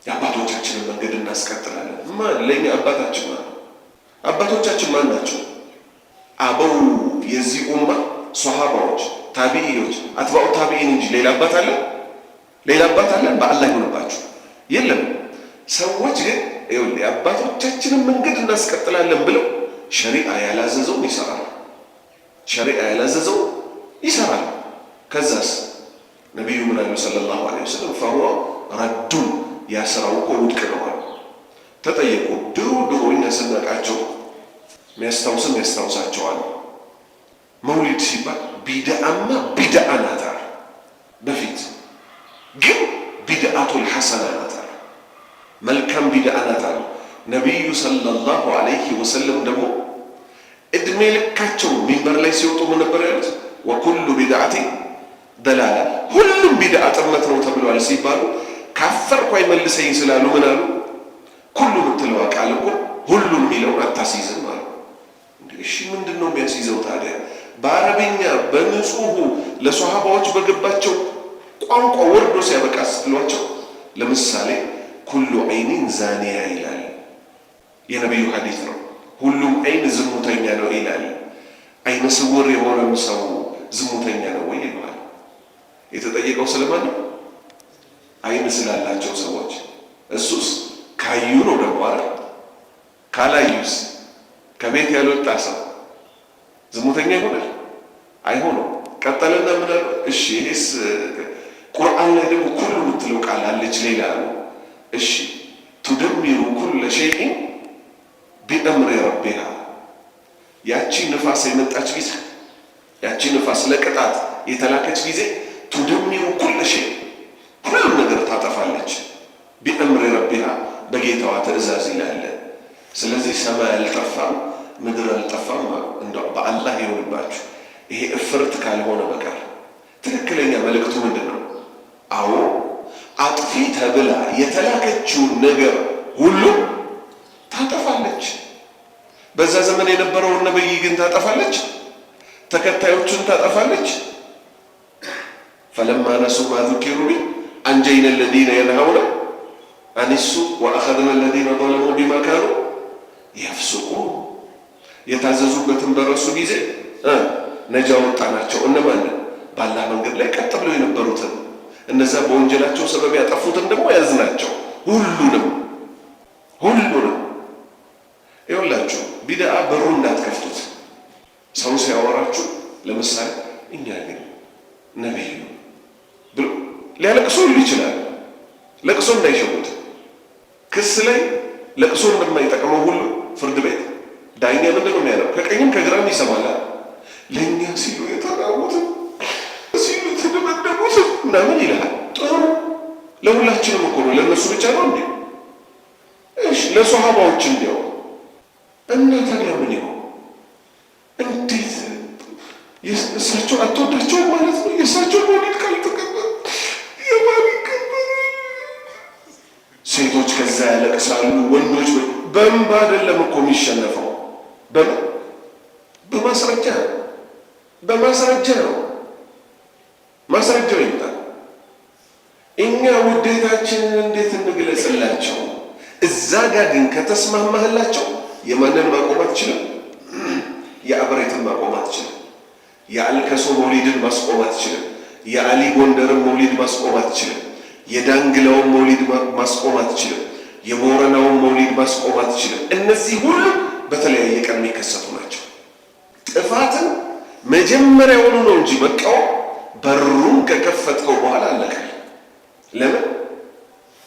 Speaker 1: የአባቶቻችንን መንገድ እናስቀጥላለን። ማን ለእኛ አባታችን ማን? አባቶቻችን ማን ናቸው? አበው የዚህ ኡማ ሷሃባዎች፣ ታቢዒዎች፣ አትባኡ ታቢዒን እንጂ ሌላ አባት አለ? ሌላ አባት አለ? በአላህ ይሆንባችሁ የለም። ሰዎች ግን ይኸውልህ የአባቶቻችንን መንገድ እናስቀጥላለን ብለው ሸሪዓ ያላዘዘውን ይሰራል። ሸሪዓ ያላዘዘው ይሰራል። ከዛስ ነቢዩ ምን አሉ ሰለላሁ ዐለይሂ ወሰለም? ፈሁወ ረዱን ያ ስራው እኮ ውድቅ ነው አሉ። ተጠየቁ። ድሮ እኛ ስናውቃቸው የሚያስታውስም ያስታውሳቸዋል። መውሊድ ሲባል ቢድአማ ቢድአ ናት አሉ። በፊት ግን ቢድአቱል ሐሰና ናት አሉ። መልካም ቢድአ ናት አሉ። ነቢዩ ሰለላሁ ዐለይሂ ወሰለም ደግሞ እድሜ ልካቸው ሚንበር ላይ ሲወጡ ምን ነበር ያሉት? ወኩሉ ቢድአቲ ደላላ፣ ሁሉም ቢድአ ጥመት ነው ተብሏል ሲባሉ ካፈርኩ አይመልሰኝ ስላሉ ምን አሉ? ኩሉ ምትለው ቃል እኮ ሁሉም የሚለውን አታስይዝም አሉ። እሺ ምንድን ነው የሚያስይዘው ታዲያ? በአረብኛ በንጹሁ ለሷሃባዎች በገባቸው ቋንቋ ወርዶ ሲያበቃ ስትሏቸው፣ ለምሳሌ ኩሉ አይኒን ዛኒያ ይላል። የነቢዩ ሐዲስ ነው። ሁሉም አይን ዝሙተኛ ነው ይላል። አይነ ስውር የሆነም ሰው ዝሙተኛ ነው ወይ ይባላል። የተጠየቀው ስለማን ነው? አይን ስላላቸው ሰዎች። እሱስ ካዩ ነው ደግሞ አይደል? ካላዩስ ከቤት ያልወጣ ሰው ዝሙተኛ ይሆናል? አይሆንም። ቀጠለና ምን አለ? እሺ ይሄስ ቁርአን ላይ ደግሞ ኩሉ የምትለው ቃል አለች ሌላ ነው። እሺ ቱደሚሩ ኩለ ሸይኢን ቢአምሪ ረቢሃ፣ ያቺ ንፋስ የመጣች ጊዜ፣ ያቺ ንፋስ ለቅጣት የተላከች ጊዜ ቱደሚሩ ኩለ ሸይ፣ ሁሉም ነገር ታጠፋለች። ቢአምሪ ረቢሃ፣ በጌታዋ ትእዛዝ ይላል። ስለዚህ ሰማይ አልጠፋም ምድር አልጠፋም። እንደው በአላህ ይሆንባችሁ ይሄ እፍርት ካልሆነ በቀር ትክክለኛ መልእክቱ ምንድን ነው? አዎ አጥፊ ተብላ የተላከችውን ነገር ሁሉ ታጠፋለች። በዛ ዘመን የነበረውን ነብይ ግን ታጠፋለች፣ ተከታዮቹን ታጠፋለች። ፈለማ ነሱ ማ ዙኪሩ ቢሂ አንጀይና አለዚነ የንሀውነ አኒሱ ወአኸዝና አለዚነ ظለሙ ቢማ ካኑ የፍሱቁን። የታዘዙበትን በረሱ ጊዜ ነጃ ወጣናቸው። እነማንን? በአላህ መንገድ ላይ ቀጥ ብለው የነበሩትን። እነዛ በወንጀላቸው ሰበብ ያጠፉትን ደግሞ ያዝናቸው። ሁሉንም ይኸውላችሁ፣ ቢድዓ በሩ እንዳትከፍቱት። ሰው ሲያወራችሁ ለምሳሌ እኛ ግን ነቢዩ ብሎ ሊያለቅሶ ይችላል። ለቅሶ እንዳይሸጉት። ክስ ላይ ለቅሶ እንደማይጠቅመው ሁሉ ፍርድ ቤት ዳኛ ምንድን ነው የሚያለው? ከቀኝም ከግራም ይሰማል። ለእኛ ሲሉ የተራቡትን ሲሉ የተደበደቡትን ምናምን ይልሃል። ጥሩ ለሁላችንም እኮ ነው። ለእነሱ ብቻ ነው እንዴ? እሺ ለሶሃባዎች እንዲያው እና ታዲያ ምን ይሆን? እንዴት እሳቸው አትወዳቸውም ማለት ነው? የእሳቸው መውሊድ ካልተቀበል የማን ይቀበል? ሴቶች ከዛ ያለቅሳሉ፣ ወንዶች በእንባ አይደለም እኮ የሚሸነፈው። በማስረጃ ነው። ማስረጃው ይምጣል። እኛ ውዴታችንን እንዴት እንግለጽላቸው? እዛ ጋር ግን ከተስማማህላቸው የማንን ማቆም አትችልም? የአብሬትን ማቆም አትችልም። የአልከሶ መውሊድን ማስቆም አትችልም። የአሊ ጎንደርን መውሊድ ማስቆም አትችልም። የዳንግላውን መውሊድ ማስቆም አትችልም። የቦረናውን መውሊድ ማስቆም አትችልም። እነዚህ ሁሉ በተለያየ ቀን የሚከሰቱ ናቸው። ጥፋትን መጀመሪያውኑ ነው እንጂ መቃወም በሩን ከከፈትከው በኋላ አለቀ። ለምን?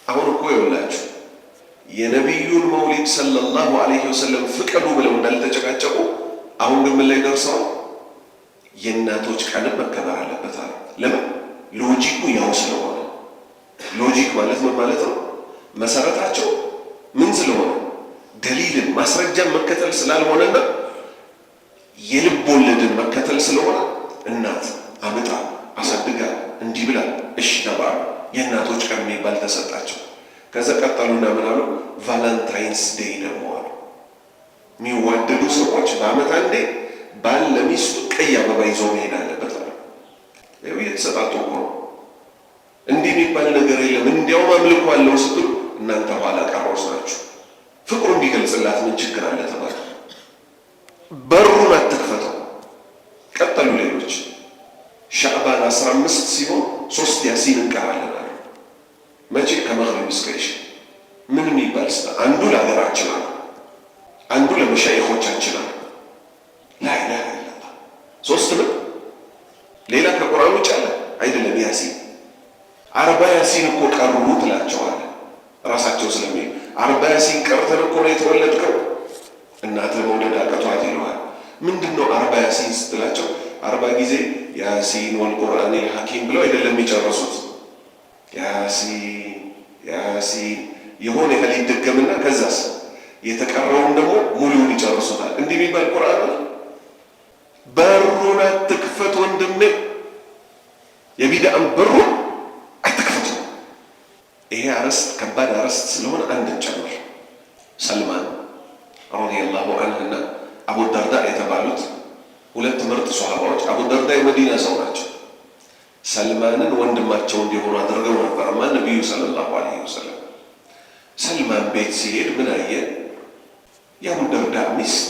Speaker 1: አሁን እኮ ይኸውላችሁ የነቢዩን መውሊድ ሰለላሁ ዐለይሂ ወሰለም ፍቀዱ ብለው እንዳልተጨቃጨቁ አሁን ግን ምን ላይ ደርሰዋል? የእናቶች ቀንም መከበር አለበት አለ። ለምን? ሎጂኩ ያው ስለሆነ። ሎጂክ ማለት ምን ማለት ነው? መሰረታቸው ምን ስለሆነ ደሊልን ማስረጃን መከተል ስላልሆነና የልብ ወለድን መከተል ስለሆነ እናት አምጣ አሳድጋ እንዲህ ብላ እሺ ተባሉ። የእናቶች ቀን የሚባል ተሰጣቸው። ከዛ ቀጠሉና ምን አሉ? ቫለንታይንስ ዴይ ደግሞ አሉ። የሚዋደዱ ሰዎች በአመት አንዴ ባል ለሚስቱ ቀይ አበባ ይዞ መሄድ አለበት አሉ። ይኸው እየተሰጣጡ እኮ ነው። እንዲህ የሚባል ነገር የለም። እንዲያውም አምልኮ አለው ስትሉ እናንተ ኋላ ቀሮች ናችሁ። ፍቅሩ እንዲገልጽላት ምን ችግር አለ ተባለ። በሩን አትክፈተው። ቀጠሉ ሌሎች። ሻዕባን 15 ሲሆን 3 ያሲን እንቀራለን አሉ። መቼ? ከመግሪብ እስከ ኢሻ። ምን የሚባል ስታ አንዱ ለሀገራችን አለ፣ አንዱ ለመሻይኾቻችን አለ። ላኢላሃ ኢለላህ 3 ምን ሌላ ከቁርአን ውጭ አለ አይደለም። ያሲን 40 ያሲን እኮ ቀሩ ትላቸዋለህ ራሳቸው ስለሚል 40 ያሲን ቀርተን እኮ ነው የተወለድከው። እናትህ መውለድ አቅቷት ይለዋል። ምንድን ነው 40 ያሲን ስትላቸው 40 ጊዜ ያሲን ወልቁርአኒል ሐኪም ብለው አይደለም የሚጨርሱት። ያሲን የሆነ ያህል ይደገምና ከዛስ የተቀረውን ደግሞ ሙሉውን ይጨርሱታል። እንዲህ የሚባል ቁርአን አለ። በሩን አትክፈት ወንድሜ፣ የቢድዓን በሩን አትክፈት። ይሄ አርዕስት ከባድ አርዕስት ስለሆነ አንድን ጨምር። ሰልማን ረዲየላሁ ዐንሁና አቡ ደርዳ የተባሉት 2 ምርጥ ሷሃባዎች። አቡ ደርዳ የመዲና ሰው ናቸው። ሰልማንን ወንድማቸው እንዲሆኑ አድርገው ነበርማ ነቢዩ ሰለላሁ ዐለይሂ ወሰለም። ሰልማን ቤት ሲሄድ ምን አየ? የአቡ ደርዳ ሚስት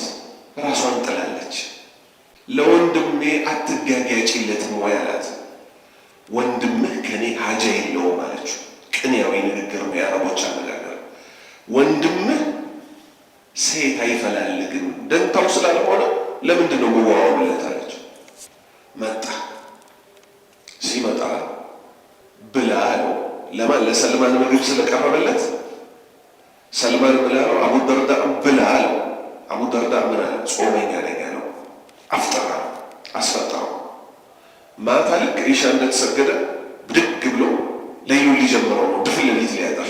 Speaker 1: ራሷን ጥላለች። ለወንድሜ አትጋጋጭለትም ወይ አላት። ወንድምህ ከኔ ሀጃ የለውም አለችው። ቅኔያዊ ንግግር ነው፣ የአረቦች አነጋገር። ወንድምህ ሴት አይፈላልግም፣ ደንታው ስላልሆነ ለምንድን ነው መዋዋብለት አለችው። መጣ። ሲመጣ ብላ አለው። ለማን? ለሰልማን ምግብ ስለቀረበለት ሰልማን ብላ አለው። አቡ ደርዳ ብላ አለው። አቡ ደርዳ ምን አለ? ጾመኛ ነኝ አለው። አፍጠራ አስፈጠረው። ማታ ልክ ኢሻ እንደተሰገደ ብድግ ብሎ ሌሊቱን ሊጀምረው ነው። ድፍን ሌሊት ሊያጠር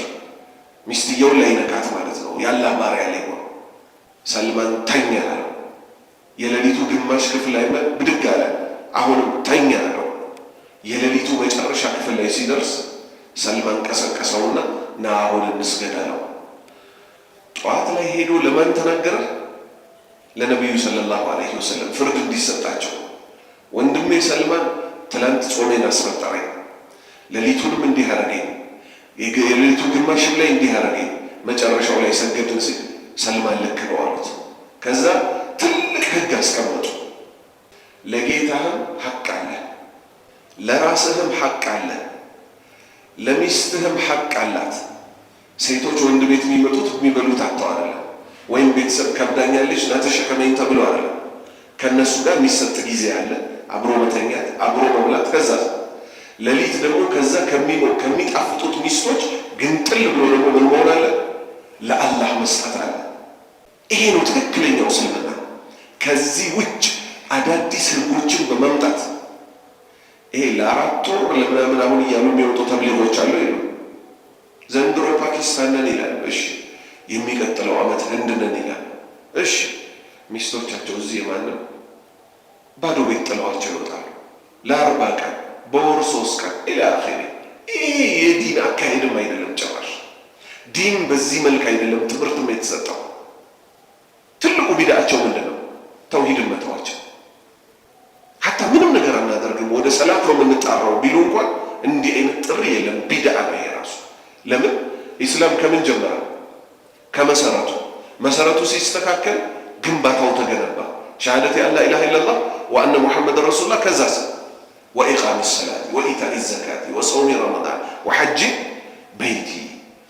Speaker 1: ሚስትየውን ላይነካት ማለት ነው። ያላ ባሪያ ላይ ነው። ሰልማን ተኛ አለው። የሌሊቱ ግማሽ ክፍል ላይ ብድግ አለ። አሁንም ተኛ አለው። የሌሊቱ መጨረሻ ክፍል ላይ ሲደርስ ሰልማን ቀሰቀሰውና ና አሁን እንስገድ አለው። ጠዋት ላይ ሄዶ ለማን ተናገረ? ለነቢዩ ሰለላሁ ዐለይሂ ወሰለም ፍርድ እንዲሰጣቸው። ወንድሜ ሰልማን ትላንት ጾሜን አስፈጠረኝ፣ ሌሊቱንም እንዲህ አረገኝ፣ የሌሊቱ ግማሽም ላይ እንዲህ አረገኝ፣ መጨረሻው ላይ ሰገድን ሲል ሰልማን ልክ ነው አሉት። ከዛ ትልቅ ህግ አስቀመጡ። ለጌታህም ሐቅ አለ፣ ለራስህም ሐቅ አለ፣ ለሚስትህም ሐቅ አላት። ሴቶች ወንድ ቤት የሚመጡት የሚበሉት አጥተው አይደለም፣ ወይም ቤተሰብ ከብዳኛለች ና ተሸከመኝ ተብሎ አይደለም። ከነሱ ጋር የሚሰጥ ጊዜ አለ፣ አብሮ መተኛት፣ አብሮ መብላት። ከዛ ሌሊት ደግሞ ከዛ ከሚጣፍጡት ሚስቶች ግንጥል ብሎ ደግሞ ምን መሆን አለ? ለአላህ መስጠት አለ። ይሄ ነው ትክክለኛው እስልምና። ከዚህ ውጭ አዳዲስ ህጎችን በመምጣት ይሄ ለአራት ወር ለምናምን አሁን እያሉ የሚወጡ ተብሊጎች አሉ ይሉ ዘንድሮ ፓኪስታን ነን ይላል። እሺ የሚቀጥለው ዓመት ህንድ ነን ይላል። እሺ ሚስቶቻቸው እዚህ የማንም ባዶ ቤት ጥለዋቸው ይወጣሉ ለ40 ቀን በወር 3 ቀን ኢላ አኺሪ። ይሄ የዲን አካሄድም አይደለም ጭራሽ። ዲን በዚህ መልክ አይደለም ትምህርትም የተሰጠው። ትልቁ ቢድዓቸው ምንድነው? ተውሂድን መተዋቸው። ሐታ ምንም ነገር አናደርግም ወደ ሰላት ነው የምንጣራው ቢሉ እንኳን እንዲህ አይነት ጥሪ የለም። ቢድዓ ነው የራሱ። ለምን ኢስላም ከምን ጀመረ? ከመሰረቱ። መሰረቱ ሲስተካከል ግንባታው ተገነባ። ሸሃደት ላ ኢላሃ ኢለላህ ወአነ ሙሐመድ ረሱሉላህ። ከዛስ ወኢቃሚ ሰላት ወኢታኢ ዘካት ወሰውሚ ረመዳን ወሐጅ በይቲ።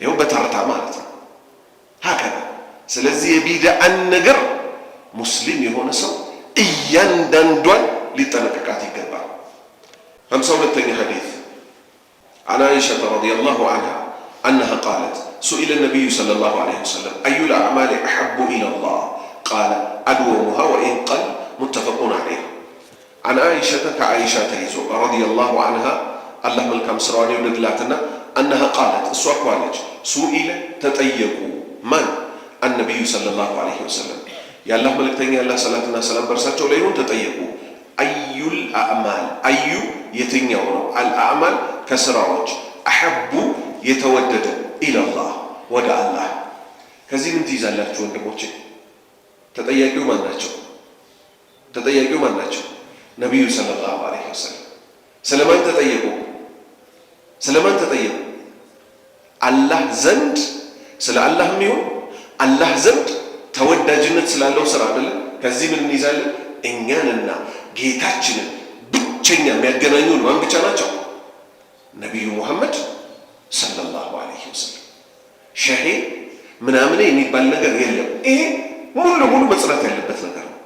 Speaker 1: ይኸው በተርታ ማለት ነው። ሀከዛ። ስለዚህ የቢድዓን ነገር ሙስሊም የሆነ ሰው እያንዳንዷን ሊጠነቀቃት ይገባል። 52ኛ ሐዲስ عن عائشة رضي الله عنها أنها قالت سئل النبي صلى الله عليه وسلم أي الأعمال أحب إلى الله قال أدومها وإن قل متفق عليه. عن عائشة كعائشة تيزو رضي الله عنها الله ملكم سرواني ولدلاتنا أنها قالت السواق والج سئل تتيقوا من النبي صلى الله عليه وسلم يا الله ملكتين يا الله صلاتنا سلام برساتو ليهون تتيقوا أي الأعمال أي يتنيونه الأعمال كسراوج أحب يتودد إلى الله ودع الله. كذي من تيزان لا تجون دموتشي تتيقوا من ناتشو تتيقوا من ناتشو نبي صلى الله عليه وسلم سلمان تتيقوا الله زند سلا الله ميون الله زند تودد جنة سلا الله سرع بالله كذي من نيزان إنياننا ጌታችንን ብቸኛ የሚያገናኙን ማን ብቻ ናቸው? ነቢዩ ሙሐመድ ሰለላሁ ዐለይሂ ወሰለም። ሸሄ ምናምን የሚባል ነገር የለም። ይሄ ሙሉ ለሙሉ መጽናት ያለበት ነገር ነው።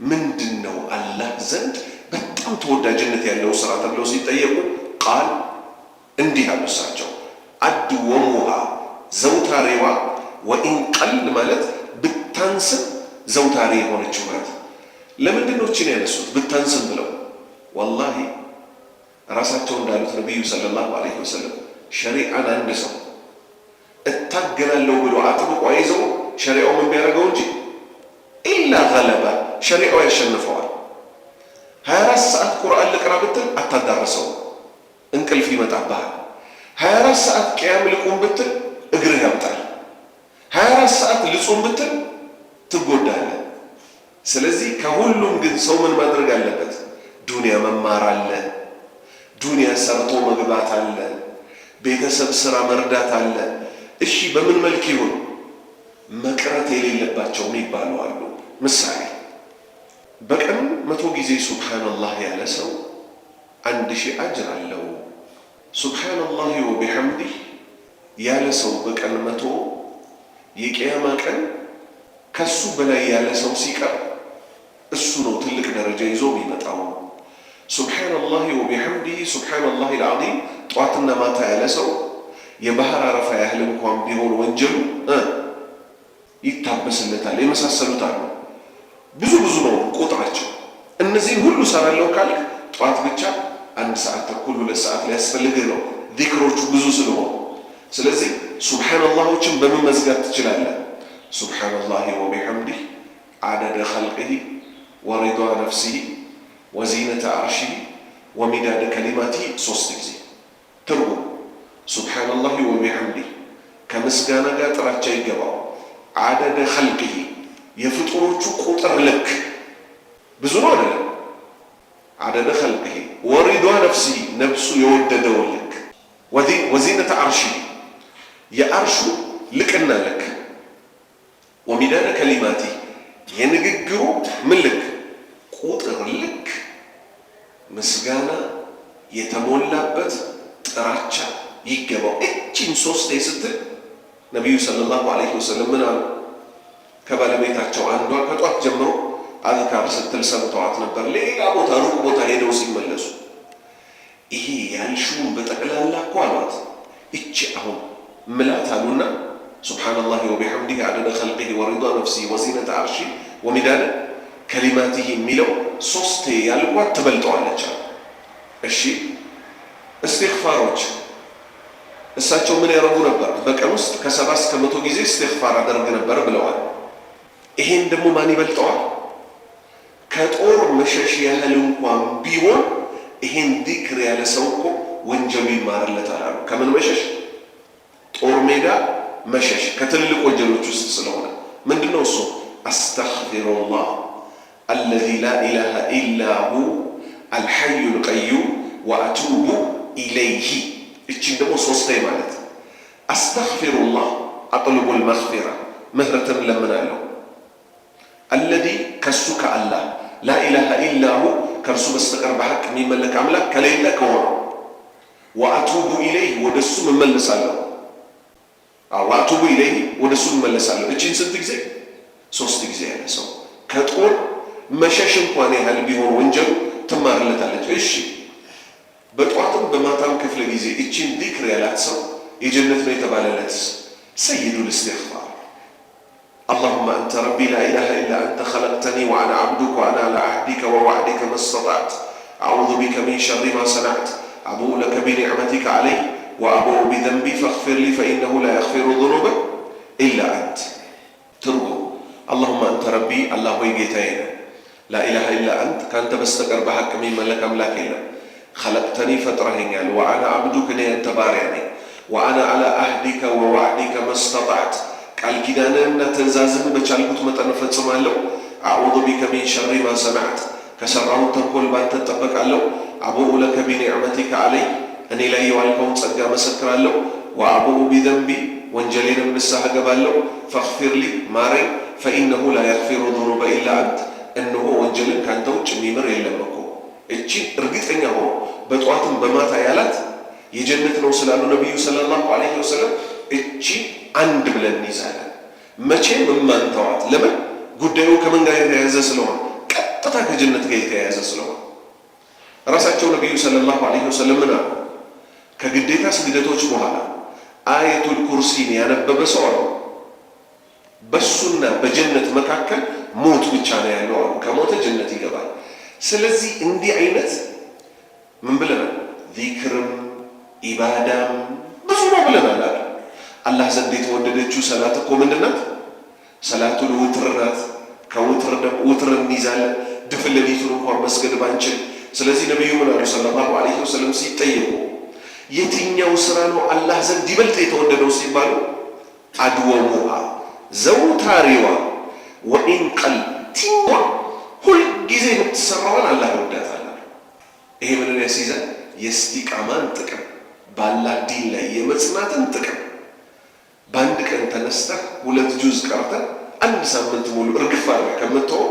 Speaker 1: ምንድነው አላህ ዘንድ በጣም ተወዳጅነት ያለው ስራ ተብለው ሲጠየቁ ቃል እንዲህ አሉሳቸው አድወሙሃ ዘውታሬዋ ወኢን ቀል ማለት ብታንስም ዘውታሬ የሆነችው ማለት ለምንድን ነው እቺን ያነሱት ብታንስም ብለው? ወላሂ ራሳቸው እንዳሉት ነብዩ ሰለላሁ ዐለይሂ ወሰለም ሸሪዓን አንድ ሰው እታገላለሁ ብሎ አጥብቆ አይዘው ሸሪዓው ምን ቢያደርገው እንጂ ኢላ ገለባ ሸሪዓው ያሸንፈዋል። 24 ሰዓት ቁርአን ልቅራ ብትል አታዳርሰው፣ እንቅልፍ ይመጣብሃል። 24 ሰዓት ቂያም ልቁም ብትል እግርህ ያምጣል። 24 ሰዓት ልጹም ብትል ትጎዳለህ። ስለዚህ ከሁሉም ግን ሰው ምን ማድረግ አለበት? ዱንያ መማር አለ፣ ዱንያ ሰርቶ መግባት አለ፣ ቤተሰብ ስራ መርዳት አለ። እሺ በምን መልክ ይሁን? መቅረት የሌለባቸው የሚባሉ አሉ። ምሳሌ በቀን 100 ጊዜ ሱብሃንአላህ ያለ ሰው 1000 አጅር አለው። ሱብሃንአላህ ወቢሐምዲህ ያለ ሰው በቀን 100 የቂያማ ቀን ከሱ በላይ ያለ ሰው ሲቀር እሱ ነው ትልቅ ደረጃ ይዞ የሚመጣው። ሱብሃንአላህ ወቢሐምዲህ ሱብሃንአላህ አልዓዚም ጧትና ማታ ያለ ሰው የባህር አረፋ ያህል እንኳን ቢሆን ወንጀሉ ይታበስለታል። የመሳሰሉት አሉ። ብዙ ነው ቁጥራቸው። እነዚህን ሁሉ ሰራለው ካልክ ጧት ብቻ 1 ሰዓት ተኩል 2 ሰዓት ሊያስፈልግህ ነው፣ ዚክሮቹ ብዙ ስለሆኑ። ስለዚህ ሱብሃንአላሆችን በምን መዝጋት ትችላለህ? ሱብሃንአላህ ወቢሐምዲህ አደደ ኸልቂሂ ወሪዷ ነፍሲሂ ወዚነተ አርሺሂ ወሚዳደ ከሊማቲሂ 3 ጊዜ። ትርጉም ሱብሃንአላህ ወቢሐምዲህ ከምስጋና ጋር ጥራቻ ይገባው። አደደ ኸልቂሂ የፍጡሮቹ ቁጥር ልክ ብዙ ነው አይደለም። አደደ ኸልቂሂ ወሪዷ ነፍሲሂ ነፍሱ የወደደው ልክ። ወዚነተ አርሺሂ የአርሹ ልቅና ልክ። ወሚዳደ ከሊማቲ የንግግሩ ምን ልክ? ቁጥር ልክ። ምስጋና የተሞላበት ጥራቻ ይገባው። እቺን ሶስቴ ስትል ነቢዩ ሰለላሁ ዐለይሂ ወሰለም ምን አሉ? ከባለቤታቸው አንዷ ከጧት ጀምሮ አዝካር ስትል ሰምተዋት ነበር። ሌላ ቦታ ሩቅ ቦታ ሄደው ሲመለሱ ይሄ ያልሽውን በጠቅላላ እኮ አሏት። እቺ አሁን ምላት አሉና ሱብሓነላሂ ወቢሐምዲሂ አደደ ኸልቂሂ ወሪዳ ነፍሲሂ ወዚነተ አርሺ ወሚዳደ ከሊማቲሂ የሚለው ሶስቴ ያልኳት ትበልጠዋለች። እሺ እስትግፋሮች እሳቸው ምን ያደርጉ ነበር? በቀን ውስጥ ከ70 እስከ 100 ጊዜ እስትግፋር አደርግ ነበር ብለዋል። ይሄን ደግሞ ማን ይበልጠዋል? ከጦር መሸሽ ያህል እንኳን ቢሆን ይሄን ዚክር ያለ ሰው እኮ ወንጀሉ ይማርለታል አሉ። ከምን መሸሽ? ጦር ሜዳ መሸሽ ከትልልቅ ወንጀሎች ውስጥ ስለሆነ ምንድነው እሱ? አስተግፊሩላህ አለዚ ላ ኢላሃ ኢላ ሁ አልሐዩል ቀዩም ወአቱቡ ኢለይሂ። እቺን ደግሞ ሶስቴ ማለት አስተግፊሩላህ አጥልቡል መግፊራ ምህረትን ለምናለሁ። አለዚ ከሱ ከአላህ ላኢላሃ ኢላሁ ከእርሱ በስተቀር በሐቅ የሚመለክ አምላክ ከሌለ ከሆነ ወአቱቡ ኢለይህ ወደሱ እመለሳለሁ። ወአቱቡ ኢለይህ ወደሱ እመለሳለሁ። እቺን ስንት ጊዜ? 3 ጊዜ ያለ ሰው ከጦር መሸሽ እንኳን ያህል ቢሆን ወንጀሉ ትማርለታለች። እሺ በጧትም በማታም ክፍለ ጊዜ እቺን ዚክር ያላት ሰው የጀነት ነው የተባለለት ሰይዱል እስትግፋር اللهم أنت ربي لا إله إلا أنت خلقتني وأنا عبدك وأنا على عهدك ووعدك ما استطعت أعوذ بك من شر ما صنعت أبوء لك بنعمتك علي وأبوء بذنبي فاغفر لي فإنه لا يغفر الذنوب إلا أنت. ترجو اللهم أنت ربي الله يجيتين لا إله إلا أنت كانت بستقر بحق من ملك أملاك إلا خلقتني فترهن وأنا عبدك أنت بارعني وأنا على عهدك ووعدك ما استطعت ቃል ኪዳንህና ትእዛዝህን በቻልኩት መጠን እፈጽማለሁ። አዑዙ ቢከ ሚን ሸሪ ማ ሰነዕት ከሰራሁት ተንኮል ባንተ እጠበቃለሁ። አቡኡ ለከ ቢኒዕመቲከ ዐለይ እኔ ላይ የዋልከውን ጸጋ መሰክራለሁ። ወአቡኡ ቢዘንቢ ወንጀሌንም ንስሐ እገባለሁ። ፈግፊር ሊ ማረኝ። ፈኢነሁ ላ የግፊሩ ዙኑበ ኢላ አንት እነሆ ወንጀልን ካንተ ውጭ የሚምር የለም እኮ። እቺ እርግጠኛ ሆኖ በጠዋትም በማታ ያላት የጀነት ነው ስላሉ ነቢዩ ሰለላሁ ዐለይሂ ወሰለም እቺ አንድ ብለን እንይዛለን። መቼም እማንተዋት። ለምን? ጉዳዩ ከምን ጋር የተያያዘ ስለሆነ፣ ቀጥታ ከጀነት ጋር የተያያዘ ስለሆነ። ራሳቸው ነቢዩ ሰለላሁ ዐለይሂ ወሰለም ምን አሉ? ከግዴታ ስግደቶች በኋላ አየቱል ኩርሲን ያነበበ ሰው አሉ በሱና በጀነት መካከል ሞት ብቻ ነው ያለው አሉ። ከሞተ ጀነት ይገባል። ስለዚህ እንዲህ አይነት ምን ብለናል? ዚክርም ኢባዳም ብዙ ነው ብለናል አይደል? አላህ ዘንድ የተወደደችው ሰላት እኮ ምንድናት? ሰላቱል ውትር ናት። ከውትር ደግሞ ውትር እንይዛለን ድፍን ሌሊቱን እንኳን መስገድ ባንችል። ስለዚህ ነቢዩ ምን አሉ ሰለላሁ ዐለይሂ ወሰለም ሲጠየቁ የትኛው ስራ ነው አላህ ዘንድ ይበልጥ የተወደደው ሲባሉ አድወሙሃ ዘውታሪዋ ወኢን ቀል ቲዋ ሁልጊዜ የምትሰራዋን አላህ ይወዳታል። ይሄ ምንን ያስይዛል? የእስቲቃማን ጥቅም፣ በአላህ ዲን ላይ የመጽናትን ጥቅም። በአንድ ቀን ተነስተህ 2 ጁዝ ቀርተህ 1 ሳምንት ሙሉ እርግፍ አድርገህ ከምትተው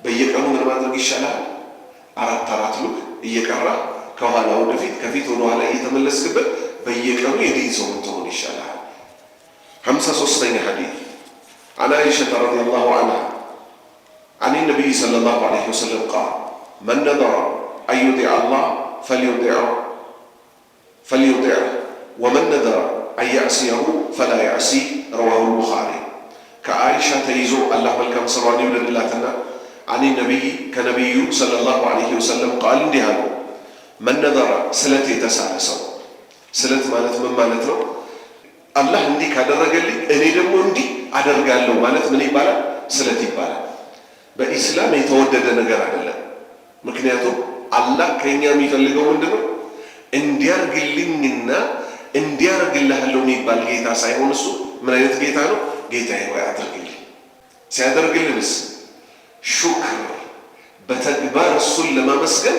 Speaker 1: በየቀኑ ምን ማድረግ ይሻላል? 4 ሉክ እየቀራ ከኋላ ወደፊት ከፊት ወደ ኋላ እየተመለስክበት በየቀኑ የዲን ሰው ትሆን ይሻላል። 53ኛ ሐዲስ عن عائشة رضي الله عنها عن النبي صلى الله عليه وسلم قال من نذر أن يطيع الله فليطيعه ومن نذر أن يعصيه فلا يعصي رواه البخاري. كعائشة تيزو الله ملكم سرواني ولدلاتنا عن النبي كنبي صلى الله عليه وسلم قال اندهانو من نذر سلتي تسالسو سلت مالت من مالتو الله اندي كادرغلي اني دمو اندي አደርጋለሁ ማለት ምን ይባላል? ስለት ይባላል። በኢስላም የተወደደ ነገር አይደለም። ምክንያቱም አላህ ከኛ የሚፈልገው ምንድነው? እንዲያርግልኝና እንዲያርግልሃለሁ የሚባል ጌታ ሳይሆን እሱ ምን አይነት ጌታ ነው? ጌታዬ ወይ አድርግልኝ። ሲያደርግልንስ ሹክር በተግባር እሱን ለማመስገን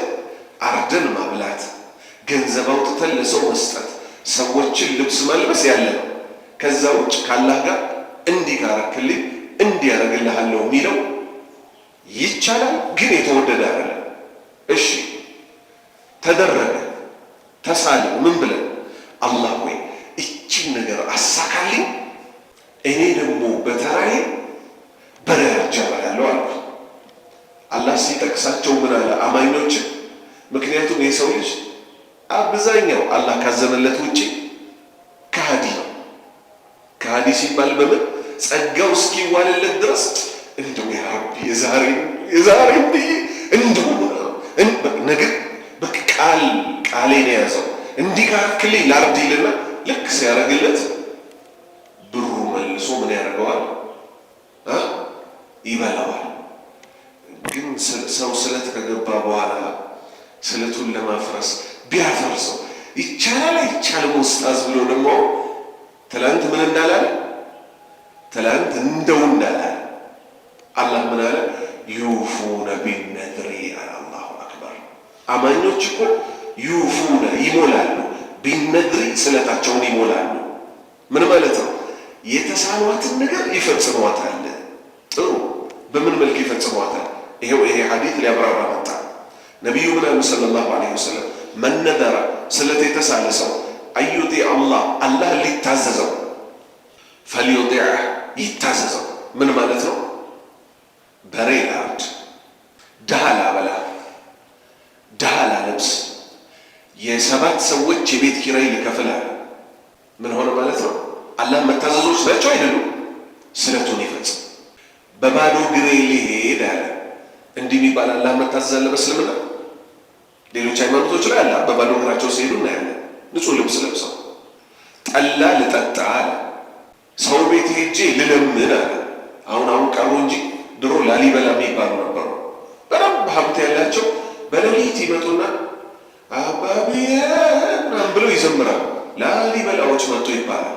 Speaker 1: አርደን ማብላት፣ ገንዘብ አውጥተን ለሰው መስጠት፣ ሰዎችን ልብስ ማልበስ ያለ ነው። ከዛ ውጭ ካላህ ጋር እንዲህ ካረክልኝ እንዲያረግልሃለሁ የሚለው ይቻላል፣ ግን የተወደደ አይደለም። እሺ ተደረገ ተሳለ ምን ብለን አላህ ወይ እቺን ነገር አሳካልኝ፣ እኔ ደግሞ በተራዬ በሬ አርጃለሁ አሉ። አላህ ሲጠቅሳቸው ምን አለ? አማኞችን። ምክንያቱም የሰው ልጅ አብዛኛው አላህ ካዘነለት ውጪ ከሃዲ ነው። ከሃዲ ሲባል በምን ጸጋው እስኪዋልለት ድረስ እንደው ያ ረቢ የዛሬ እንደው ነገር ቃሌን የያዘው እንዲህ ካርክልኝ ላርድ ይልና ልክ ሲያደርግለት ብሩ መልሶ ምን ያደርገዋል? ይበላዋል። ግን ሰው ስለት ከገባ በኋላ ስለቱን ለማፍረስ ቢያፈርሰው ይቻላል አይቻልም ኡስታዝ ብሎ ደግሞ ትላንት ምን እንዳላለ ትላንት እንደው እንዳላለ አላህ ምን አለ? ዩፉነ ቢነድሪ አለ። አላሁ አክበር። አማኞች እኮ ዩፉነ ይሞላሉ፣ ቢነድሪ ስለታቸውን ይሞላሉ። ምን ማለት ነው? የተሳሏትን ነገር ይፈጽሟታል። ጥሩ፣ በምን መልክ ይፈጽሟታል? ይሄው ይሄ ሐዲስ ሊያብራራ መጣ። ነቢዩ ምን አሉ ሰለላሁ ዐለይሂ ወሰለም? መን ነዘረ ስለት የተሳለ ሰው አዩጢ አላህ ሊታዘዘው ፈልዩጢዕ ይታዘዘው። ምን ማለት ነው? በሬ ላርድ፣ ድሃ ላበላ፣ ድሃ ላለብስ፣ የ7 ሰዎች የቤት ኪራይ ልከፍል አለ። ምን ሆነ ማለት ነው? አላህ መታዘዞች ናቸው አይደሉም? ስለቱን ይፈጽም። በባዶ ግሬ ሊሄድ አለ። እንዲህ የሚባል አላህ መታዘዝ አለ በእስልምና። ሌሎች ሃይማኖቶች ላይ አላህ በባዶ እግራቸው ሲሄዱ እናያለን። ንጹህ ልብስ ለብሰው ጠላ ልጠጣ አለ። ሰው ቤት ሄጄ ልለምን አለ። አሁን ቀሩ እንጂ ድሮ ላሊበላ የሚባሉ ነበሩ። በደንብ ሀብት ያላቸው በሌሊት ይመጡና አባቢዬ ምናምን ብለው ይዘምራሉ። ላሊበላዎች መጡ ይባላል።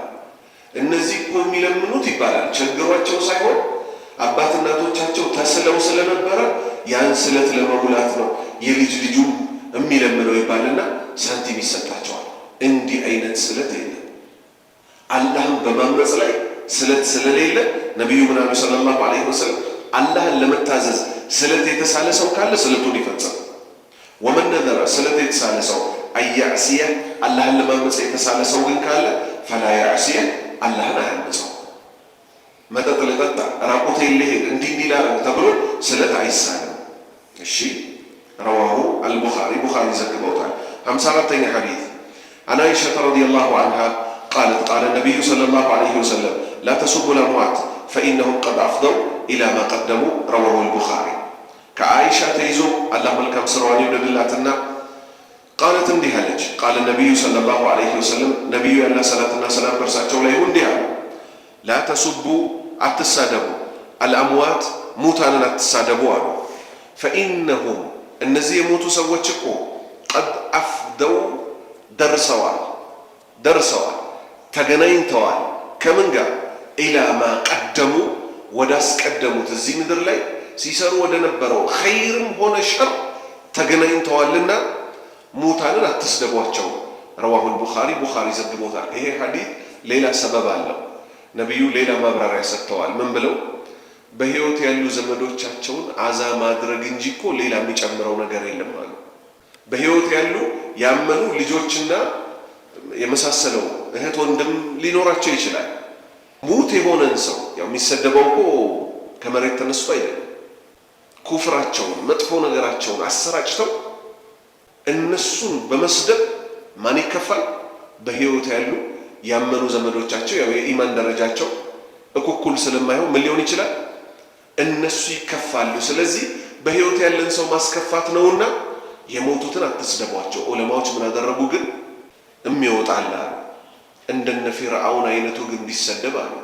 Speaker 1: እነዚህ እኮ የሚለምኑት ይባላል ቸግሯቸው ሳይሆን አባት እናቶቻቸው ተስለው ስለነበረ ያን ስለት ለመሙላት ነው የልጅ ልጁም የሚለምነው ይባልና ሳንቲም ይሰጣቸዋል። እንዲህ አይነት ስለት የለም። አላህን በማምረጽ ላይ ስለት ስለሌለ ነቢዩ ምን አሉ ሰለላሁ ዐለይሂ ወሰለም? አላህን ለመታዘዝ ስለት የተሳለ ሰው ካለ ስለቱን ይፈጽም። ወመን ነዘረ ስለት የተሳለ ሰው አያዕሲየ አላህን ለማመጽ የተሳለ ሰው ግን ካለ ፈላ ያዕሲየ አላህን አያመጸው። መጠጥ ልጠጣ፣ ራቁቴን ልሄድ፣ እንዲህ ላረግ ተብሎ ስለት አይሳልም። እሺ ረዋሁ አልቡኻሪ ቡኻሪ ዘግበውታል። 54ኛ ሐዲስ አን አይሸተ ረዲየላሁ ዐንሃ ቃለት ቃለ ነቢዩ ሰለላሁ ዐለይሂ ወሰለም ላ ተሱቡ ልአምዋት ፈኢነሁም ቀድ አፍደው ኢላ ማ ቀደሙ ረዋሁ አልቡኻሪ። ከአይሻ ተይዞ አላህ መልካም ስራዋን ይውደድላትና ቃለት እንዲህ አለች። ቃለ ነቢዩ ሰለላሁ ዐለይሂ ወሰለም ነቢዩ ያላ ሰላትና ሰላም በእርሳቸው ላይ ይሁን እንዲህ አሉ። ላ ተሱቡ አትሳደቡ፣ አልአምዋት ሙታንን አትሳደቡ አሉ። ፈኢነሁም እነዚህ የሞቱ ሰዎች እኮ ቀድ አፍደው ደርሰዋል፣ ተገናኝተዋል። ከምን ጋር? ኢላ ማ ቀደሙ ወዳስቀደሙት እዚህ ምድር ላይ ሲሰሩ ወደ ነበረው ኸይርም ሆነ ሸር ተገናኝተዋልና ሙታንን አትስደቧቸው። ረዋሁል ቡኻሪ ቡኻሪ ዘግቦታል። ይሄ ሐዲስ ሌላ ሰበብ አለው። ነቢዩ ሌላ ማብራሪያ ሰጥተዋል። ምን ብለው? በህይወት ያሉ ዘመዶቻቸውን አዛ ማድረግ እንጂ እኮ ሌላ የሚጨምረው ነገር የለም አሉ። በህይወት ያሉ ያመኑ ልጆችና የመሳሰለው እህት ወንድም ሊኖራቸው ይችላል። ሙት የሆነን ሰው ያው የሚሰደበው እኮ ከመሬት ተነስቶ አይደለም። ኩፍራቸውን መጥፎ ነገራቸውን አሰራጭተው እነሱን በመስደብ ማን ይከፋል? በህይወት ያሉ ያመኑ ዘመዶቻቸው ያው የኢማን ደረጃቸው እኩል ስለማይሆን ምን ሊሆን ይችላል? እነሱ ይከፋሉ። ስለዚህ በህይወት ያለን ሰው ማስከፋት ነውና የሞቱትን አትስደቧቸው። ዑለማዎች ምን አደረጉ ግን? የሚወጣላ እንደነ ፊርዓውን አይነቱ ግን ቢሰደብ አሉ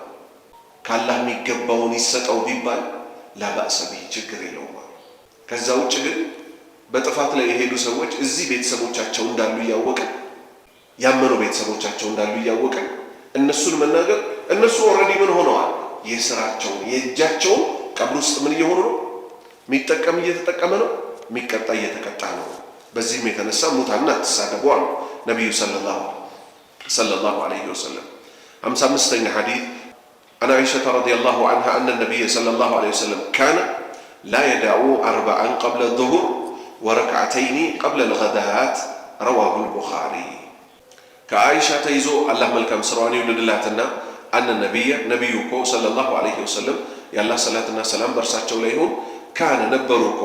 Speaker 1: ካላህ የሚገባውን ይሰጠው ቢባል ላባእሰ ቢህ ችግር የለውም። ከዛ ውጭ ግን በጥፋት ላይ የሄዱ ሰዎች እዚህ ቤተሰቦቻቸው እንዳሉ እያወቀ ያመኑ ቤተሰቦቻቸው እንዳሉ እያወቀ እነሱን መናገር እነሱ ኦልሬዲ ምን ሆነዋል? የስራቸውን የእጃቸውን ቀብር ውስጥ ምን እየሆኑ ነው? የሚጠቀም እየተጠቀመ ነው፣ የሚቀጣ እየተቀጣ ነው። በዚህም የተነሳ ሙታንን አትሳደቡ አሉ ነቢዩ ሰለላሁ ዐለይሂ ወሰለም። 55ኛ ሐዲስ አን አይሸተ ረዲየላሁ ዐንሃ አነ ነቢይ ሰለላሁ ዐለይሂ ወሰለም ካነ ላ የደዑ አርበዐን ቀብለ ዙሁር ወረክዐተይኒ ቀብለ ልገዳት ረዋሁ ልቡኻሪ። ከአይሻ ተይዞ አላህ መልካም ስራዋን ይውደድላትና አነ ነቢዩ እኮ ሰለላሁ ዐለይሂ ወሰለም የአላህ ሰላትና ሰላም በእርሳቸው ላይ ይሁን ካነ ነበሩ እኮ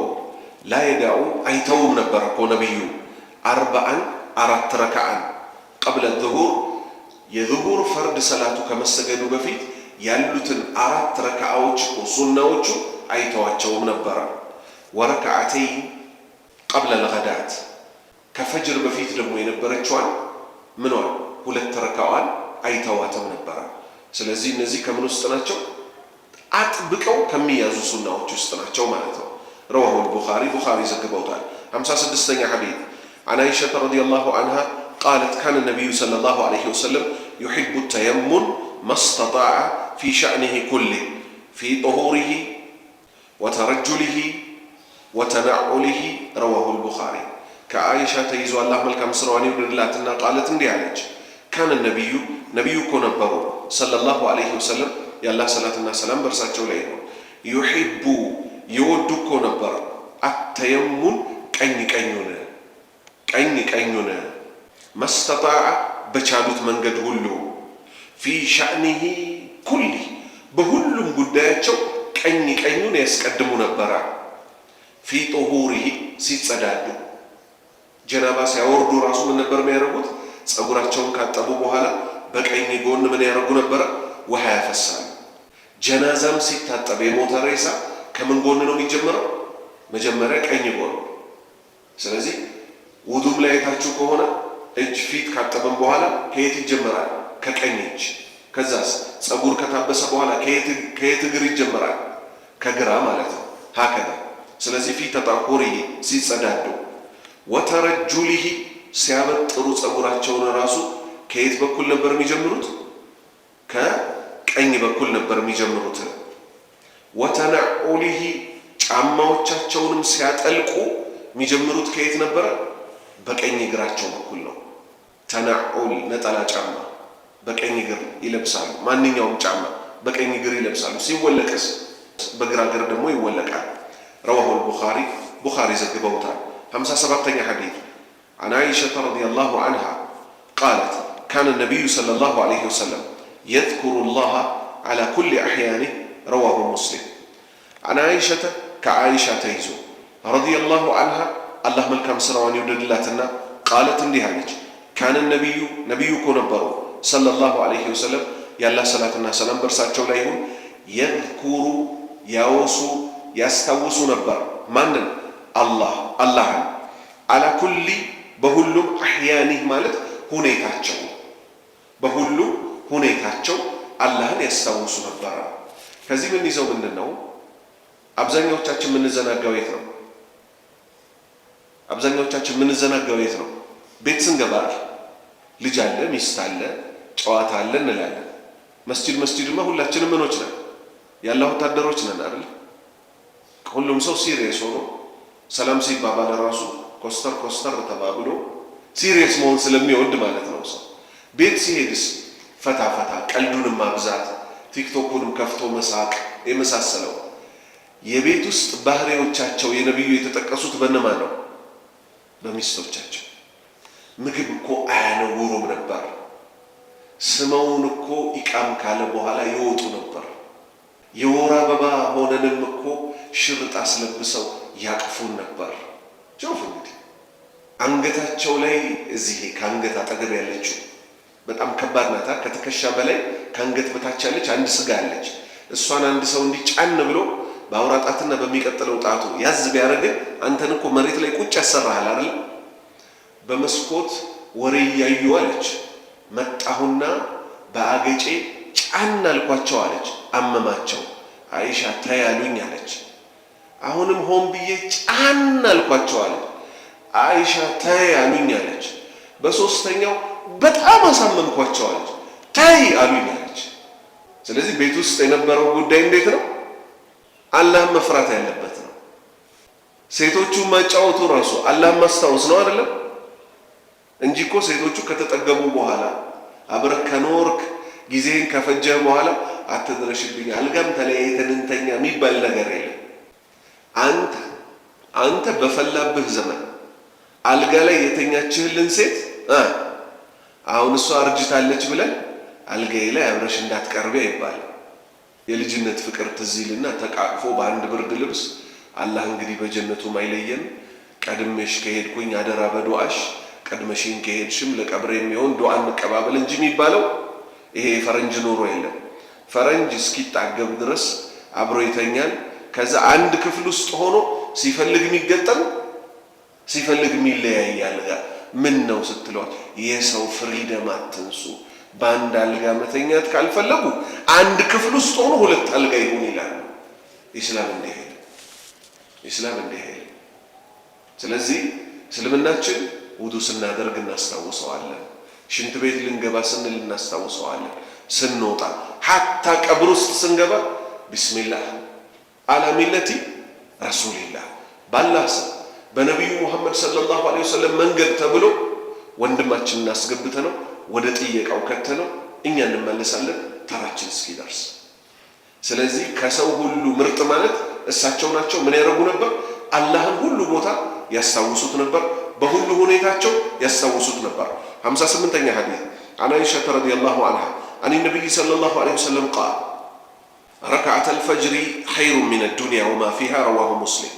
Speaker 1: ላ የዳዑ አይተውም ነበር እኮ ነቢዩ አርበዐን አራት ረክዓን ቀብለ ዙሁር የዙሁር ፈርድ ሰላቱ ከመሰገዱ በፊት ያሉትን አራት ረክዓዎች እኮ ሱናዎቹ አይተዋቸውም ነበረ። ወረክዓተይን ቀብለ ልገዳት ከፈጅር በፊት ደግሞ የነበረችዋን ምኗን ሁለት ረክዓዋን አይተዋትም ነበረ። ስለዚህ እነዚህ ከምን ውስጥ ናቸው? አጥብቀው ከሚያዙ ሱናዎች ውስጥ ናቸው ማለት ነው። ረዋሁ ቡኻሪ ዘግበውታል። 56ኛ ሐዲስ عن عائشة رضي الله عنها قالت كان النبي صلى الله عليه وسلم يحب التيمم ما استطاع في شأنه كله في طهوره وترجله وتنعله رواه البخاري كعائشة تيزو الله ملكم سرواني ودلاتنا قالت اندي عليك كان النبي كنبرو صلى الله عليه وسلم يا الله صلاتنا سلام برساتشو ليه يحب يودو كنبر التيمم ቀኝ መስተጣዕ በቻሉት መንገድ ሁሉ ፊ ሸእኒሂ ኩሊ በሁሉም ጉዳያቸው ቀኙን ያስቀድሙ ነበረ። ፊ ጦሁሪሂ ሲጸዳዱ ጀናባ ሲያወርዱ ራሱ ምን ነበር የሚያደርጉት? ፀጉራቸውን ካጠቡ በኋላ በቀኝ ጎን ምን ያደርጉ ነበረ? ውሃ ያፈሳሉ። ጀናዛም ሲታጠብ የሞተ ሬሳ ከምን ጎን ነው የሚጀምረው? መጀመሪያ ቀኝ ጎን። ስለዚህ ውዱም ላይ የታችሁ ከሆነ እጅ ፊት ካጠበን በኋላ ከየት ይጀመራል? ከቀኝ እጅ። ከዛስ ፀጉር ከታበሰ በኋላ ከየት እግር ይጀመራል? ከግራ ማለት ነው። ሀከዛ። ስለዚህ ፊት ተጣቁሪሂ ሲጸዳዱ፣ ወተረጁሊሂ ሲያበጥሩ ፀጉራቸውን ራሱ ከየት በኩል ነበር የሚጀምሩት? ከቀኝ በኩል ነበር የሚጀምሩት። ወተነዑሊሂ ጫማዎቻቸውንም ሲያጠልቁ የሚጀምሩት ከየት ነበረ? በቀኝ እግራቸው በኩል ነው። ተነዑል ነጠላ ጫማ በቀኝ እግር ይለብሳሉ። ማንኛውም ጫማ በቀኝ እግር ይለብሳሉ። ሲወለቅስ በግራ እግር ደግሞ ይወለቃል። ረዋሁ ቡኻሪ ዘግበውታል። 57ኛ ሐዲስ عن عائشة رضي الله عنها قالت كان النبي صلى الله عليه وسلم يذكر الله على كل أحيانه رواه مسلم عن عائشة كعائشة تيزو رضي الله عنها الله ملكم سروان يوددلاتنا قالت اندي عليك كان النبي كنبرو صلى الله عليه وسلم يا الله صلاتنا سلام برساتشو لا يهون يذكر يوسو يستوسو نبر من الله على كل በሁሉም አህያኒህ ማለት ሁኔታቸው አላህን ያስታውሱ ነበር። ከዚህ ምን ይዘው ምንድነው? አብዛኛዎቻችን የምንዘናጋው የት ነው? ቤት ስንገባ ልጅ አለ፣ ሚስት አለ፣ ጨዋታ አለ እንላለን። መስጂድማ ሁላችንም ምኖች ነን? ያላህ ወታደሮች ነን አይደል? ሁሉም ሰው ሲሪየስ ሆኖ ሰላም ሲባባል ራሱ ኮስተር ተባብሎ ሲሪየስ መሆን ስለሚወድ ማለት ነው። ሰው ቤት ሲሄድስ ፈታ ቀልዱንም ማብዛት፣ ቲክቶኩንም ከፍቶ መሳቅ የመሳሰለው የቤት ውስጥ ባህሪዎቻቸው የነብዩ የተጠቀሱት በእነማን ነው? በሚስቶቻቸው። ምግብ እኮ አያነውሩም ነበር። ስመውን እኮ ኢቃም ካለ በኋላ ይወጡ ነበር። የወር አበባ ሆነንም እኮ ሽርጥ አስለብሰው ያቅፉን ነበር። ጆፍ እንግዲህ አንገታቸው ላይ እዚህ ከአንገት አጠገብ ያለችው በጣም ከባድ ናታ። ከትከሻ በላይ ከአንገት በታች ያለች አንድ ስጋ አለች። እሷን አንድ ሰው እንዲጫን ብሎ በአውራ ጣትና በሚቀጥለው ጣቱ ያዝ ቢያደርግ አንተን እኮ መሬት ላይ ቁጭ ያሰራሃል አይደል? በመስኮት ወሬ እያዩ አለች። መጣሁና በአገጬ ጫን አልኳቸው አለች። አመማቸው። አይሻ ታያሉኝ አለች። አሁንም ሆን ብዬ ጫን አልኳቸው አለች። አይሻ ታያሉኝ አለች። በሶስተኛው በጣም አሳመምኳቸው አለች። ታይ አሉኝ አለች። ስለዚህ ቤት ውስጥ የነበረው ጉዳይ እንዴት ነው? አላህን መፍራት ያለበት ነው። ሴቶቹ ማጫወቱ ራሱ አላህን ማስታወስ ነው አይደለም? እንጂ እኮ ሴቶቹ ከተጠገቡ በኋላ አብረህ ከኖርክ ጊዜን ከፈጀህ በኋላ አትድረሽብኝ አልጋም ተለያይተን እንተኛ የሚባል ነገር የለም። አንተ በፈላብህ ዘመን አልጋ ላይ የተኛችህልን ሴት አሁን እሷ አርጅታለች ብለን አልጋዬ ላይ አብረሽ እንዳትቀርቢ አይባል። የልጅነት ፍቅር ትዝ ይልና ተቃቅፎ በአንድ ብርድ ልብስ አላህ እንግዲህ በጀነቱ ማይለየን ቀድሜሽ ከሄድኩኝ አደራ በዱዓሽ ቀድመሽኝ ከሄድሽም ለቀብሬ የሚሆን ዱዓ እንቀባበል እንጂ የሚባለው ይሄ ፈረንጅ ኑሮ የለም። ፈረንጅ እስኪጣገብ ድረስ አብሮ ይተኛል። ከዛ አንድ ክፍል ውስጥ ሆኖ ሲፈልግ የሚገጠም ሲፈልግ የሚለያያል። ምን ነው ስትሏት የሰው ፍሪደም አትንሱ። በአንድ አልጋ መተኛት ካልፈለጉ አንድ ክፍል ውስጥ ሆኖ ሁለት አልጋ ይሁን ይላሉ። ኢስላም እንዲህ አይልም። ስለዚህ እስልምናችን ውዱ ስናደርግ እናስታውሰዋለን። ሽንት ቤት ልንገባ ስንል እናስታውሰዋለን። ስንወጣ ሐታ ቀብር ውስጥ ስንገባ ቢስሚላህ አላ ሚለቲ ረሱልላህ ባላህ ስም በነቢዩ ሙሐመድ ሰለላሁ ዐለይሂ ወሰለም መንገድ ተብሎ ወንድማችንን አስገብተነው ወደ ጥየቃው ከተነው እኛ እንመለሳለን ተራችን እስኪደርስ። ስለዚህ ከሰው ሁሉ ምርጥ ማለት እሳቸው ናቸው። ምን ያደርጉ ነበር? አላህን ሁሉ ቦታ ያስታውሱት ነበር። በሁሉ ሁኔታቸው ያስታውሱት ነበር። 58ኛ ሐዲስ عن عائشة رضي الله عنها عن النبي صلى الله عليه وسلم قال ركعة الفجر خير من الدنيا وما فيها رواه مسلم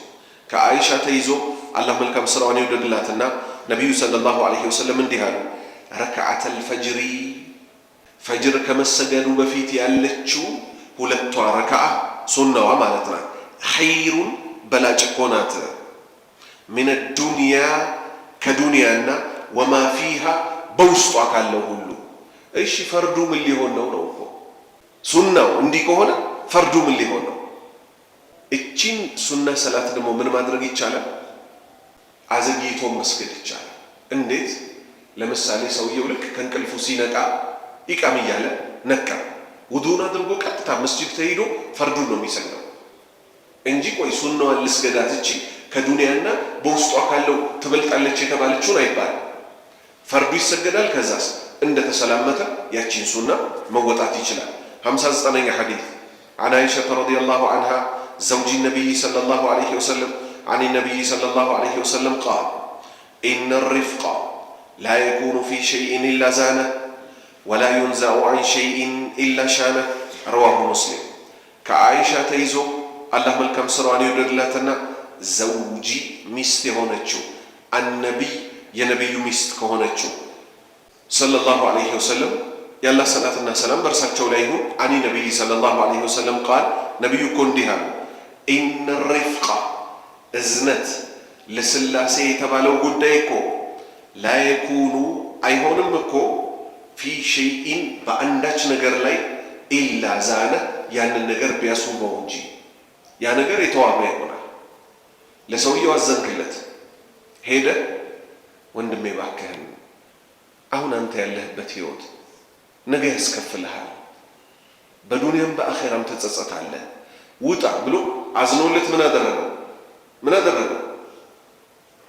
Speaker 1: كعائشة تيزو الله ملكم سرعان يودد لاتنا نبي صلى الله عليه وسلم اندهالو ركعة الفجر فجر كما السجدوا بفيت يالتشو هلتوا ركعة سنة ومالتنا خير بلا جكونات من الدنيا كدنيانا وما فيها بوسط أكله هلو إيش فردو من اللي هو نو سنة عندي كهونا فردو من اللي هو نو إتشين سنة صلاة دمو من ما درجي تشالا عزقيتهم مسجد تشالا انديت لمسالي سويه ولك كان كالفوسينة كا إكامي يالا نكا ودونا درجو كتتا مسجد تهيدو فردو نو ميسنو እንጂ ቆይ ሱናው ልስገዳት እቺ ከዱንያና በውስጧ ካለው ትበልጣለች የተባለችውን አይባልም። ፈርዱ ይሰገዳል። ከዛስ እንደተሰላመተ ያቺን ሱና መወጣት ይችላል። 59ኛ ሐዲስ عن عائشة رضي الله عنها زوج النبي صلى الله عليه وسلم عن النبي صلى الله عليه وسلم قال إن الرفق لا يكون في شيء إلا زانه ولا ينزع عن شيء إلا شانه رواه مسلم كعائشة تيزو الله ملكم سرعان يودلاتنا زوجي ميست هونتشو النبي يا نبي ميست كهونتشو صلى الله عليه وسلم يلا صلاتنا سلام برساتشو لايهو عن النبي صلى الله عليه وسلم قال نبي كونديها إن الرفق إزنت لسلاسي تبالو قدايكو لا يكون أيهونمكو في شيء بأنداش نجر لاي إلا زانه يعني النجر بيسوبه ونجي ያ ነገር የተዋበ ይሆናል። ለሰውየው አዘንክለት ሄደ ወንድሜ ባከህን አሁን አንተ ያለህበት ህይወት ነገ ያስከፍልሃል፣ በዱንያም በአኺራም ተጸጸታለህ፣ ውጣ ብሎ አዝኖለት ምን አደረገው?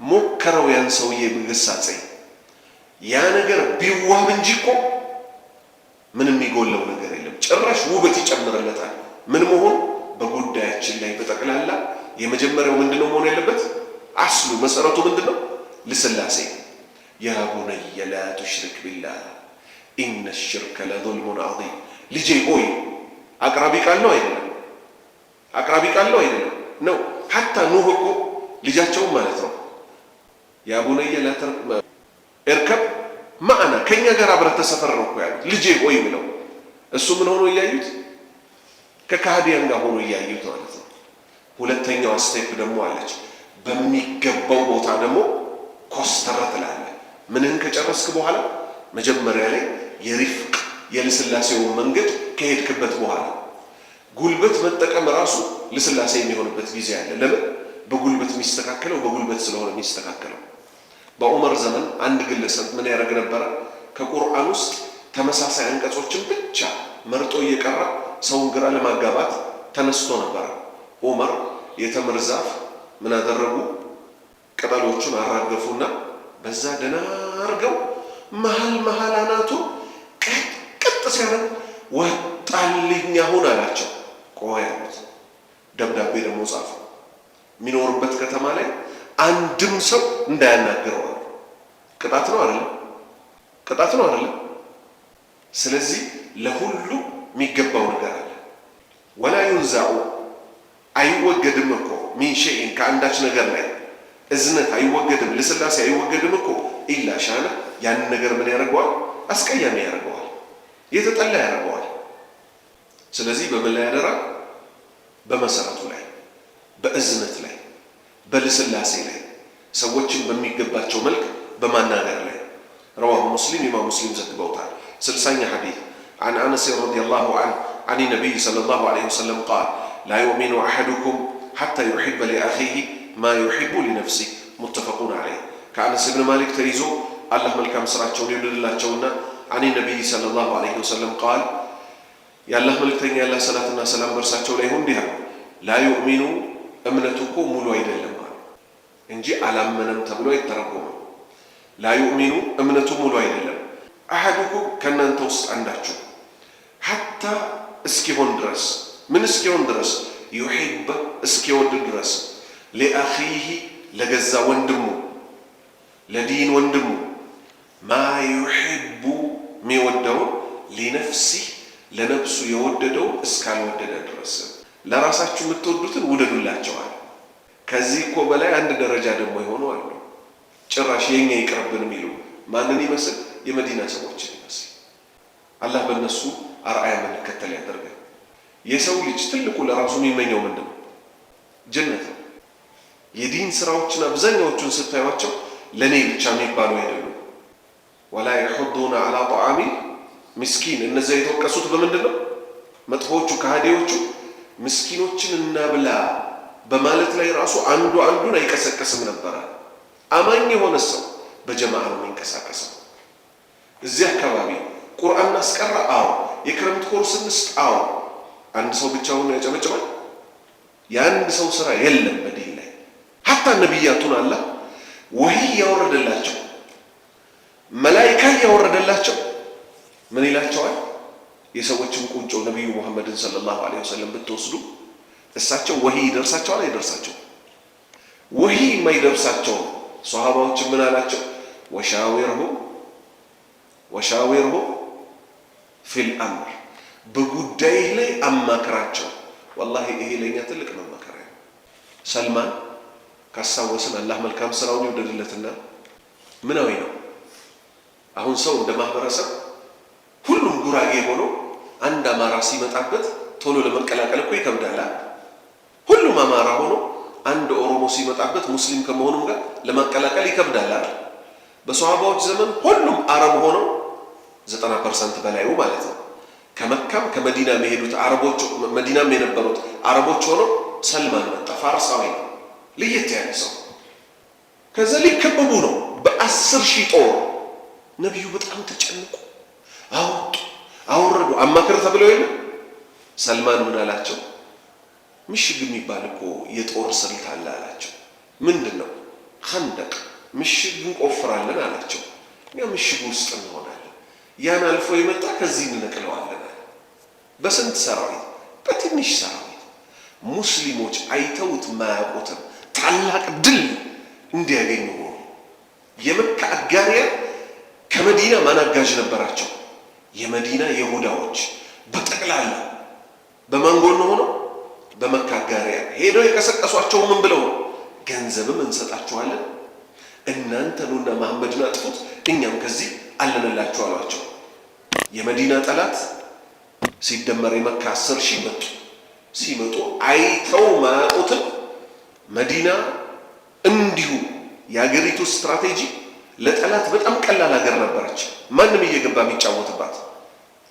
Speaker 1: ሞከረው ያን ሰውዬ በግሳጼ ያ ነገር ቢዋብ እንጂ እኮ ምንም የሚጎለው ነገር የለም። ጭራሽ ውበት ይጨምርለታል። ምን መሆን በጉዳያችን ላይ በጠቅላላ የመጀመሪያው ምንድነው መሆን ያለበት? አስሉ መሰረቱ ምንድነው? ለስላሴ ያ ቡነየ ላ ትሽሪክ ቢላህ ኢነ الشرك لظلم عظيم ልጄ ሆይ አቅራቢ ቃል ነው አይደለም? ነው ሐታ ኑህ እኮ ልጃቸው ማለት ነው ያ ቡነየ ላ እርከብ ማዕና ከኛ ጋር አብረህ ተሰፈር ነው እኮ ያሉት ልጄ ሆይ ብለው እሱ ምን ሆኖ እያዩት ከካህዲያን ጋር ሆኖ እያዩት ማለት ነው። ሁለተኛው ስቴፕ ደግሞ አለች። በሚገባው ቦታ ደግሞ ኮስተር ትላለህ። ምንን ከጨረስክ በኋላ መጀመሪያ ላይ የሪፍቅ የልስላሴውን መንገድ ከሄድክበት በኋላ ጉልበት መጠቀም ራሱ ልስላሴ የሚሆንበት ጊዜ አለ። ለምን? በጉልበት የሚስተካከለው በጉልበት ስለሆነ የሚስተካከለው። በዑመር ዘመን አንድ ግለሰብ ምን ያደርግ ነበረ? ከቁርአን ውስጥ ተመሳሳይ አንቀጾችን ብቻ መርጦ እየቀራ ሰውን ግራ ለማጋባት ተነስቶ ነበር። ዑመር የተምር ዛፍ ምን አደረጉ? ቅጠሎቹን አራገፉና በዛ ደና አርገው መሃል አናቱ ቀጥ ሲያደርግ ወጣልኝ አሁን አላቸው። ቆይ አሉት። ደብዳቤ ደግሞ ጻፉ። የሚኖርበት ከተማ ላይ አንድም ሰው እንዳያናግረው። ቅጣት ነው አይደል? ቅጣት ነው አይደል? ስለዚህ ለሁሉ የሚገባው ነገር አለ። ወላ ዩንዛዑ አይወገድም እኮ ሚን ሸይን ከአንዳች ነገር ላይ እዝነት አይወገድም፣ ልስላሴ አይወገድም እኮ ኢላ ሻነ ያንን ነገር ምን ያደርገዋል? አስቀያሚ ያደርገዋል፣ የተጠላ ያደርገዋል። ስለዚህ በምን ላይ ያደራ? በመሰረቱ ላይ፣ በእዝነት ላይ፣ በልስላሴ ላይ፣ ሰዎችን በሚገባቸው መልክ በማናገር ላይ። ረዋሁ ሙስሊም ኢማም ሙስሊም ዘግበውታል። 60ኛ ሐዲስ عن أنس رضي الله عنه عن النبي صلى الله عليه وسلم قال لا يؤمن أحدكم حتى يحب لأخيه ما يحب لنفسه متفق عليه. كأنس بن مالك تريزو الله ملكام سراتشون يولد الله تشونا عن النبي صلى الله عليه وسلم قال يا الله ملكتين يا الله صلاتنا سلام برساتشون ليهم بها لا يؤمن أمنتكم ملو عيد اللمال እንጂ አላመነም ተብሎ ይተረጎማል። لا يؤمن እምነቱም ሙሉ አይደለም። አሐዱኩም ከእናንተ ውስጥ አንዳችሁ ሐታ እስኪሆን ድረስ ምን እስኪሆን ድረስ? ዩሒበ እስኪወድ ድረስ ሊአኺህ ለገዛ ወንድሙ ለዲን ወንድሙ ማ ዩሒቡ የሚወደውን ሊነፍሲህ ለነፍሱ የወደደው እስካልወደደ ድረስ ለራሳችሁ የምትወዱትን ውደዱላቸዋል። ከዚህ እኮ በላይ አንድ ደረጃ ደግሞ የሆኑ አሉ። ጭራሽ የኛ ይቅርብን የሚሉ ማንን ይመስል? የመዲና ሰዎችን ይመስል። አላህ በእነሱ አርአያ የምንከተል ያደርጋል። የሰው ልጅ ትልቁ ለራሱ የሚመኘው ምንድን ነው? ጀነት ነው። የዲን ስራዎችን አብዛኛዎቹን ስታዩቸው ለእኔ ብቻ የሚባሉ አይደሉም። ወላ የሑዱነ ዐላ ጣዓሚ ምስኪን። እነዚያ የተወቀሱት በምንድን ነው? መጥፎዎቹ ከሃዲዎቹ ምስኪኖችን እናብላ በማለት ላይ ራሱ አንዱ አንዱን አይቀሰቀስም ነበረ። አማኝ የሆነ ሰው በጀማዓ ነው የሚንቀሳቀሰው። እዚህ አካባቢ ቁርአን አስቀራ፣ አዎ። የክረምት ኮርስ እንስጥ፣ አዎ። አንድ ሰው ብቻውን ያጨበጭባል? የአንድ ሰው ስራ የለም በዲን ላይ። ሀታ ነቢያቱን አላህ ወህይ ያወረደላቸው መላኢካ ያወረደላቸው ምን ይላቸዋል? የሰዎችን ቁንጮ ነቢዩ ሙሐመድን ሰለላሁ ዐለይሂ ወሰለም ብትወስዱ እሳቸው ወህይ ይደርሳቸዋል አይደርሳቸው? ወህይ የማይደርሳቸው ሷሃባዎች ምን አላቸው? ወሻዊርሁ ፊል አምር፣ በጉዳይህ ላይ አማክራቸው። ወላሂ ይሄ ለኛ ትልቅ መመከሪያ ነው። ሰልማን ካስታወስን አላህ መልካም ስራውን ይወደድለትና ምናዊ ነው። አሁን ሰው እንደ ማህበረሰብ ሁሉም ጉራጌ ሆኖ አንድ አማራ ሲመጣበት ቶሎ ለመቀላቀል እኮ ይከብዳል። ሁሉም አማራ ሆኖ አንድ ኦሮሞ ሲመጣበት ሙስሊም ከመሆኑም ጋር ለመቀላቀል ይከብዳል። በሷሃባዎች ዘመን ሁሉም አረብ ሆነው 90% በላዩ ማለት ነው ከመካም ከመዲና የሄዱት አረቦች መዲናም የነበሩት አረቦች ሆነው ሰልማን መጣ። ፋርሳዊ ነው፣ ለየት ያለ ሰው። ከዛ ሊከበቡ ነው በ10,000 ጦር። ነቢዩ በጣም ተጨንቁ፣ አወረዱ። አማክር ተብለው የለ ሰልማን ምን አላቸው? ምሽግ የሚባል እኮ የጦር ስልት አለ አላቸው። ምንድን ነው? ኸንደቅ ምሽግ እንቆፍራለን አላቸው። እኛ ምሽግ ውስጥ እንሆናለን፣ ያን አልፎ የመጣ ከዚህ እንነቅለዋለን። በስንት ሰራዊት? በትንሽ ሰራዊት። ሙስሊሞች አይተውት ማያውቁትን ታላቅ ድል እንዲያገኙ ሆኑ። የመካ አጋሪያ ከመዲና ማን አጋዥ ነበራቸው? የመዲና ይሁዳዎች በጠቅላላ በማን ጎን ሆነው? በመካ አጋሪያ ሄደው የቀሰቀሷቸው ምን ብለው? ገንዘብም እንሰጣችኋለን፣ እናንተ ኑና መሐመድን አጥፉት፣ እኛም ከዚህ አለንላችሁ አሏቸው። የመዲና ጠላት ሲደመር የመካ 10,000 መጡ። ሲመጡ አይተው ማያውቁትን መዲና እንዲሁ የአገሪቱ ስትራቴጂ ለጠላት በጣም ቀላል ሀገር ነበረች፣ ማንም እየገባ የሚጫወትባት።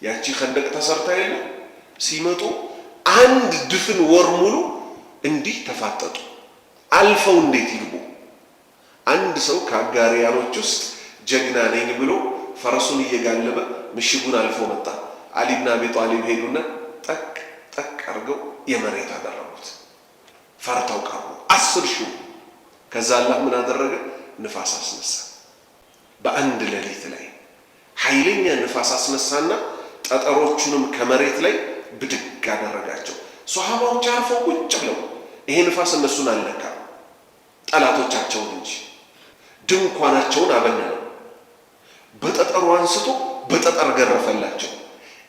Speaker 1: ያቺ ኸንደቅ ተሰርታ የለ ሲመጡ አንድ ድፍን ወር ሙሉ እንዲህ ተፋጠጡ። አልፈው እንዴት ይልቡ? አንድ ሰው ከአጋሪያኖች ውስጥ ጀግና ነኝ ብሎ ፈረሱን እየጋለበ ምሽጉን አልፎ መጣ። አሊ ብን አቢ ጣሊብ ሄዱና ጠቅ ጠቅ አድርገው የመሬት አደረጉት። ፈርተው ቀሩ 10,000። ከዛ አላህ ምን አደረገ? ንፋስ አስነሳ። በአንድ ሌሊት ላይ ኃይለኛ ንፋስ አስነሳና ጠጠሮቹንም ከመሬት ላይ ብድግ አደረጋቸው። ሷሃባዎች አርፈው ቁጭ ብለው ይሄ ንፋስ እነሱን አልነካም፣ ጠላቶቻቸውን እንጂ። ድንኳናቸውን አበነነው። በጠጠሩ አንስቶ በጠጠር ገረፈላቸው።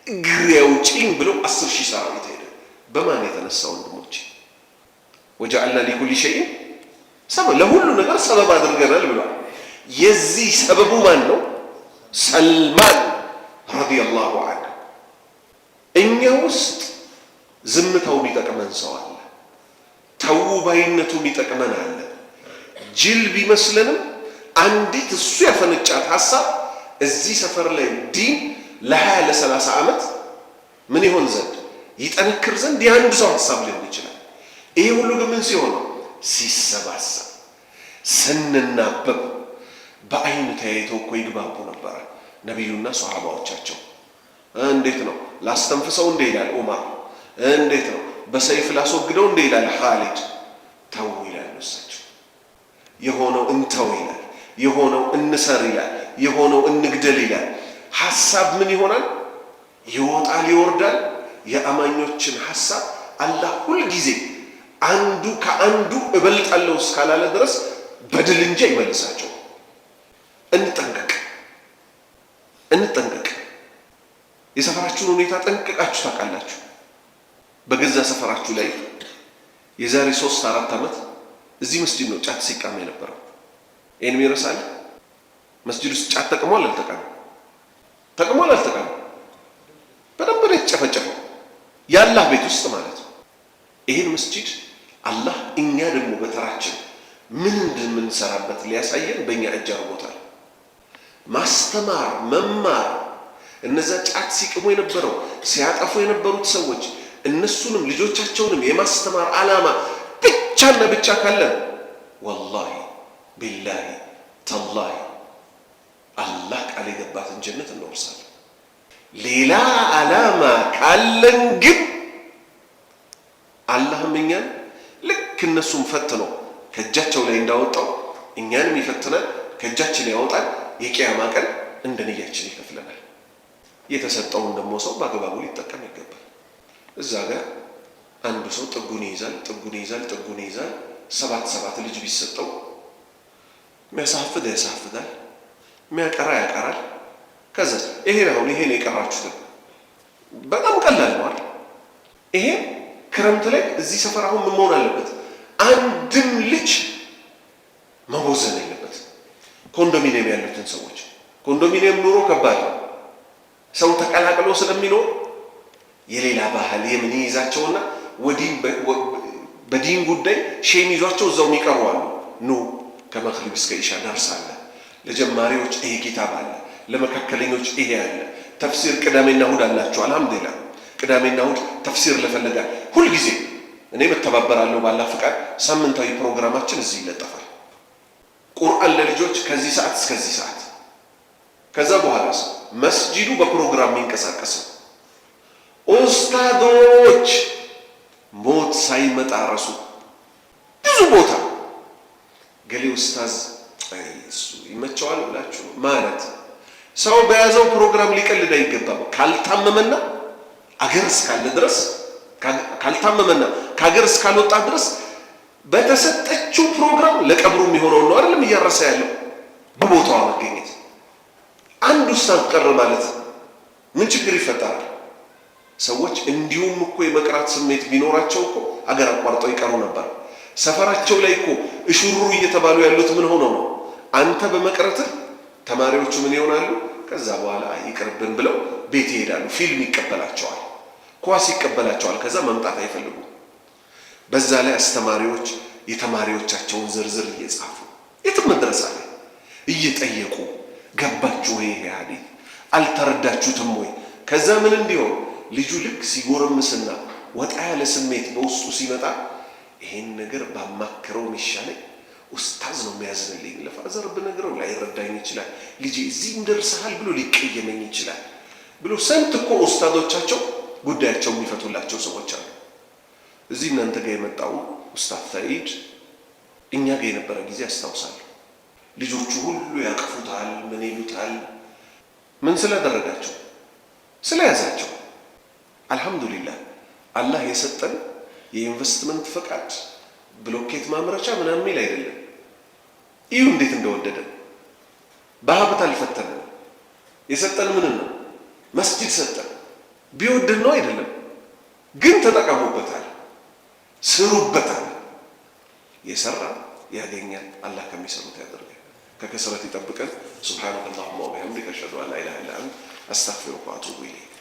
Speaker 1: እግሬ አውጪኝ ብሎ 10,000 ሰራዊት ሄደ። በማን የተነሳ ወንድሞቼ? ወጀዐልና ሊኩሊ ሸይእ ሰበብ፣ ለሁሉ ነገር ሰበብ አድርገናል ብሏል። የዚህ ሰበቡ ማን ነው? ሰልማን ረዲየላሁ ዐንሁ። እኛ ውስጥ ዝምታው የሚጠቅመን ሰው አለ፣ ተውባይነቱ የሚጠቅመን አለ። ጅል ቢመስለንም አንዲት እሱ ያፈነጫት ሀሳብ እዚህ ሰፈር ላይ ዲን ለ20 ለ30 ዓመት ምን ይሆን ዘንድ ይጠነክር ዘንድ የአንድ ሰው ሀሳብ ሊሆን ይችላል። ይሄ ሁሉ ግን ምን ሲሆን ነው? ሲሰባሰብ፣ ስንናበብ። በአይን ተያይተው እኮ ይግባቡ ነበረ ነቢዩና ሷሃባዎቻቸው። እንዴት ነው ላስተንፍሰው እንደ ይላል ዑመር፣ እንዴት ነው በሰይፍ ላስወግደው እንደ ይላል ኻሊድ። ተው ይላል እሳቸው። የሆነው እንተው ይላል፣ የሆነው እንሰር ይላል፣ የሆነው እንግደል ይላል። ሐሳብ ምን ይሆናል? ይወጣል ይወርዳል። የአማኞችን ሐሳብ አላህ ሁል ጊዜ አንዱ ከአንዱ እበልጣለሁ እስካላለ ድረስ በድል እንጂ አይመልሳቸው። እንጠንቀቅ፣ እንጠንቀቅ። የሰፈራችሁን ሁኔታ ጠንቅቃችሁ ታውቃላችሁ። በገዛ ሰፈራችሁ ላይ የዛሬ 3-4 ዓመት እዚህ መስጂድ ነው ጫት ሲቃም የነበረው። ይህን ይረሳል? መስጂድ ውስጥ ጫት ተቅሟል አልተቃመም? ተቅሟል አልተቃመም? በደንብ ነው የተጨፈጨፈው፣ የአላህ ቤት ውስጥ ማለት ነው። ይህን መስጂድ አላህ እኛ ደግሞ በተራችን ምን እንደምንሰራበት ሊያሳየን በእኛ እጅ አርጎታል። ማስተማር፣ መማር፣ እነዛ ጫት ሲቅሙ የነበረው ሲያጠፉ የነበሩት ሰዎች እነሱንም ልጆቻቸውንም የማስተማር ዓላማ ብቻና ብቻ ካለን ወላሂ ቢላሂ ተላሂ አላህ ቃል የገባትን ጀነት እንወርሳለን። ሌላ ዓላማ ካለን ግን አላህም እኛን ልክ እነሱም ፈትነው ከእጃቸው ላይ እንዳወጣው እኛንም ይፈትናል፣ ከእጃችን ያወጣል። የቂያማ ቀን እንደ ንያችን ይከፍለናል። የተሰጠውን ደግሞ ሰው በአግባቡ ሊጠቀም ይገባል። እዛ ጋር አንዱ ሰው ጥጉን ይይዛል፣ ጥጉን ይይዛል፣ ጥጉን ይይዛል። 7 ልጅ ቢሰጠው የሚያሳፍድ ያሳፍዳል፣ የሚያቀራ ያቀራል። ከዛ ይሄን አሁን ይሄን የቀራችሁትን በጣም ቀላል ነው አይደል? ይሄ ክረምት ላይ እዚህ ሰፈር አሁን ምን መሆን አለበት? አንድም ልጅ መቦዘን የለበት። ኮንዶሚኒየም ያሉትን ሰዎች ኮንዶሚኒየም ኑሮ ከባድ ነው። ሰው ተቀላቅሎ ስለሚኖር የሌላ ባህል የምን ይዛቸውና በዲን ጉዳይ ሼም ይዟቸው እዛው የሚቀሩ አሉ። ኑ ከመግሪብ እስከ ኢሻ ደርሳለ። ለጀማሪዎች ይሄ ኪታብ አለ፣ ለመካከለኞች ይሄ አለ። ተፍሲር ቅዳሜና እሑድ አላችሁ። አልሐምዱሊላህ ቅዳሜና እሑድ ተፍሲር ለፈለጋል ሁልጊዜ እኔ መተባበራለሁ። ባላ ፍቃድ ሳምንታዊ ፕሮግራማችን እዚህ ይለጠፋል። ቁርአን ለልጆች ከዚህ ሰዓት እስከዚህ ሰዓት። ከዛ በኋላስ መስጂዱ በፕሮግራም የሚንቀሳቀስ ኡስታዶች ሞት ሳይመጣ ረሱ ብዙ ቦታ ገሌ ኡስታዝ እሱ ይመቸዋል ብላችሁ ማለት ሰው በያዘው ፕሮግራም ሊቀልድ አይገባም። ካልታመመና አገር እስካለ ድረስ ካልታመመና ከአገር እስካልወጣ ድረስ በተሰጠችው ፕሮግራም ለቀብሩ የሚሆነው ነው አይደለም እያረሰ ያለው በቦታው መገኘት። አንድ ኡስታዝ ቀረ ማለት ምን ችግር ይፈጠራል? ሰዎች እንዲሁም እኮ የመቅራት ስሜት ቢኖራቸው እኮ አገር አቋርጠው ይቀሩ ነበር። ሰፈራቸው ላይ እኮ እሹሩ እየተባሉ ያሉት ምን ሆነው ነው? አንተ በመቅረትህ ተማሪዎቹ ምን ይሆናሉ? ከዛ በኋላ ይቅርብን ብለው ቤት ይሄዳሉ። ፊልም ይቀበላቸዋል፣ ኳስ ይቀበላቸዋል። ከዛ መምጣት አይፈልጉም። በዛ ላይ አስተማሪዎች የተማሪዎቻቸውን ዝርዝር እየጻፉ የትም መድረሳ ላይ እየጠየቁ ገባችሁ ወይ ይሄ ሐዲስ አልተረዳችሁትም ወይ? ከዛ ምን እንዲሆን ልጁ ልክ ሲጎረምስና ወጣ ያለ ስሜት በውስጡ ሲመጣ ይሄን ነገር ባማከረው የሚሻለኝ ኡስታዝ ነው የሚያዝንልኝ። ለፋዘር ብነግረው ላይረዳኝ ይችላል፣ ልጄ እዚህ እንደርሰሃል ብሎ ሊቀየመኝ ይችላል ብሎ ስንት እኮ ኡስታዞቻቸው ጉዳያቸው የሚፈቱላቸው ሰዎች አሉ። እዚህ እናንተ ጋር የመጣው ኡስታዝ ሰዒድ እኛ ጋር የነበረ ጊዜ አስታውሳለሁ። ልጆቹ ሁሉ ያቅፉታል፣ ምን ይሉታል። ምን ስላደረጋቸው? ስለያዛቸው። አልሐምዱሊላህ አላህ የሰጠን የኢንቨስትመንት ፈቃድ ብሎኬት ማምረቻ ምናምን የሚል አይደለም። እዩ እንዴት እንደወደደ። በሀብት አልፈተነም፣ የሰጠን ምን ነው? መስጂድ ሰጠን። ቢወድን ነው አይደለም፣ ግን ተጠቀሙበታል፣ ስሩበታል። የሰራ ያገኛል። አላህ ከሚሰሩት ያደርጋል፣ ከከስረት ይጠብቀን። ሱብሃነከ አላሁመ ወቢሐምዲከ አሽሀዱ አን ላ ኢላሀ ኢላ አንተ አስተግፊሩከ ወአቱቡ ኢለይክ።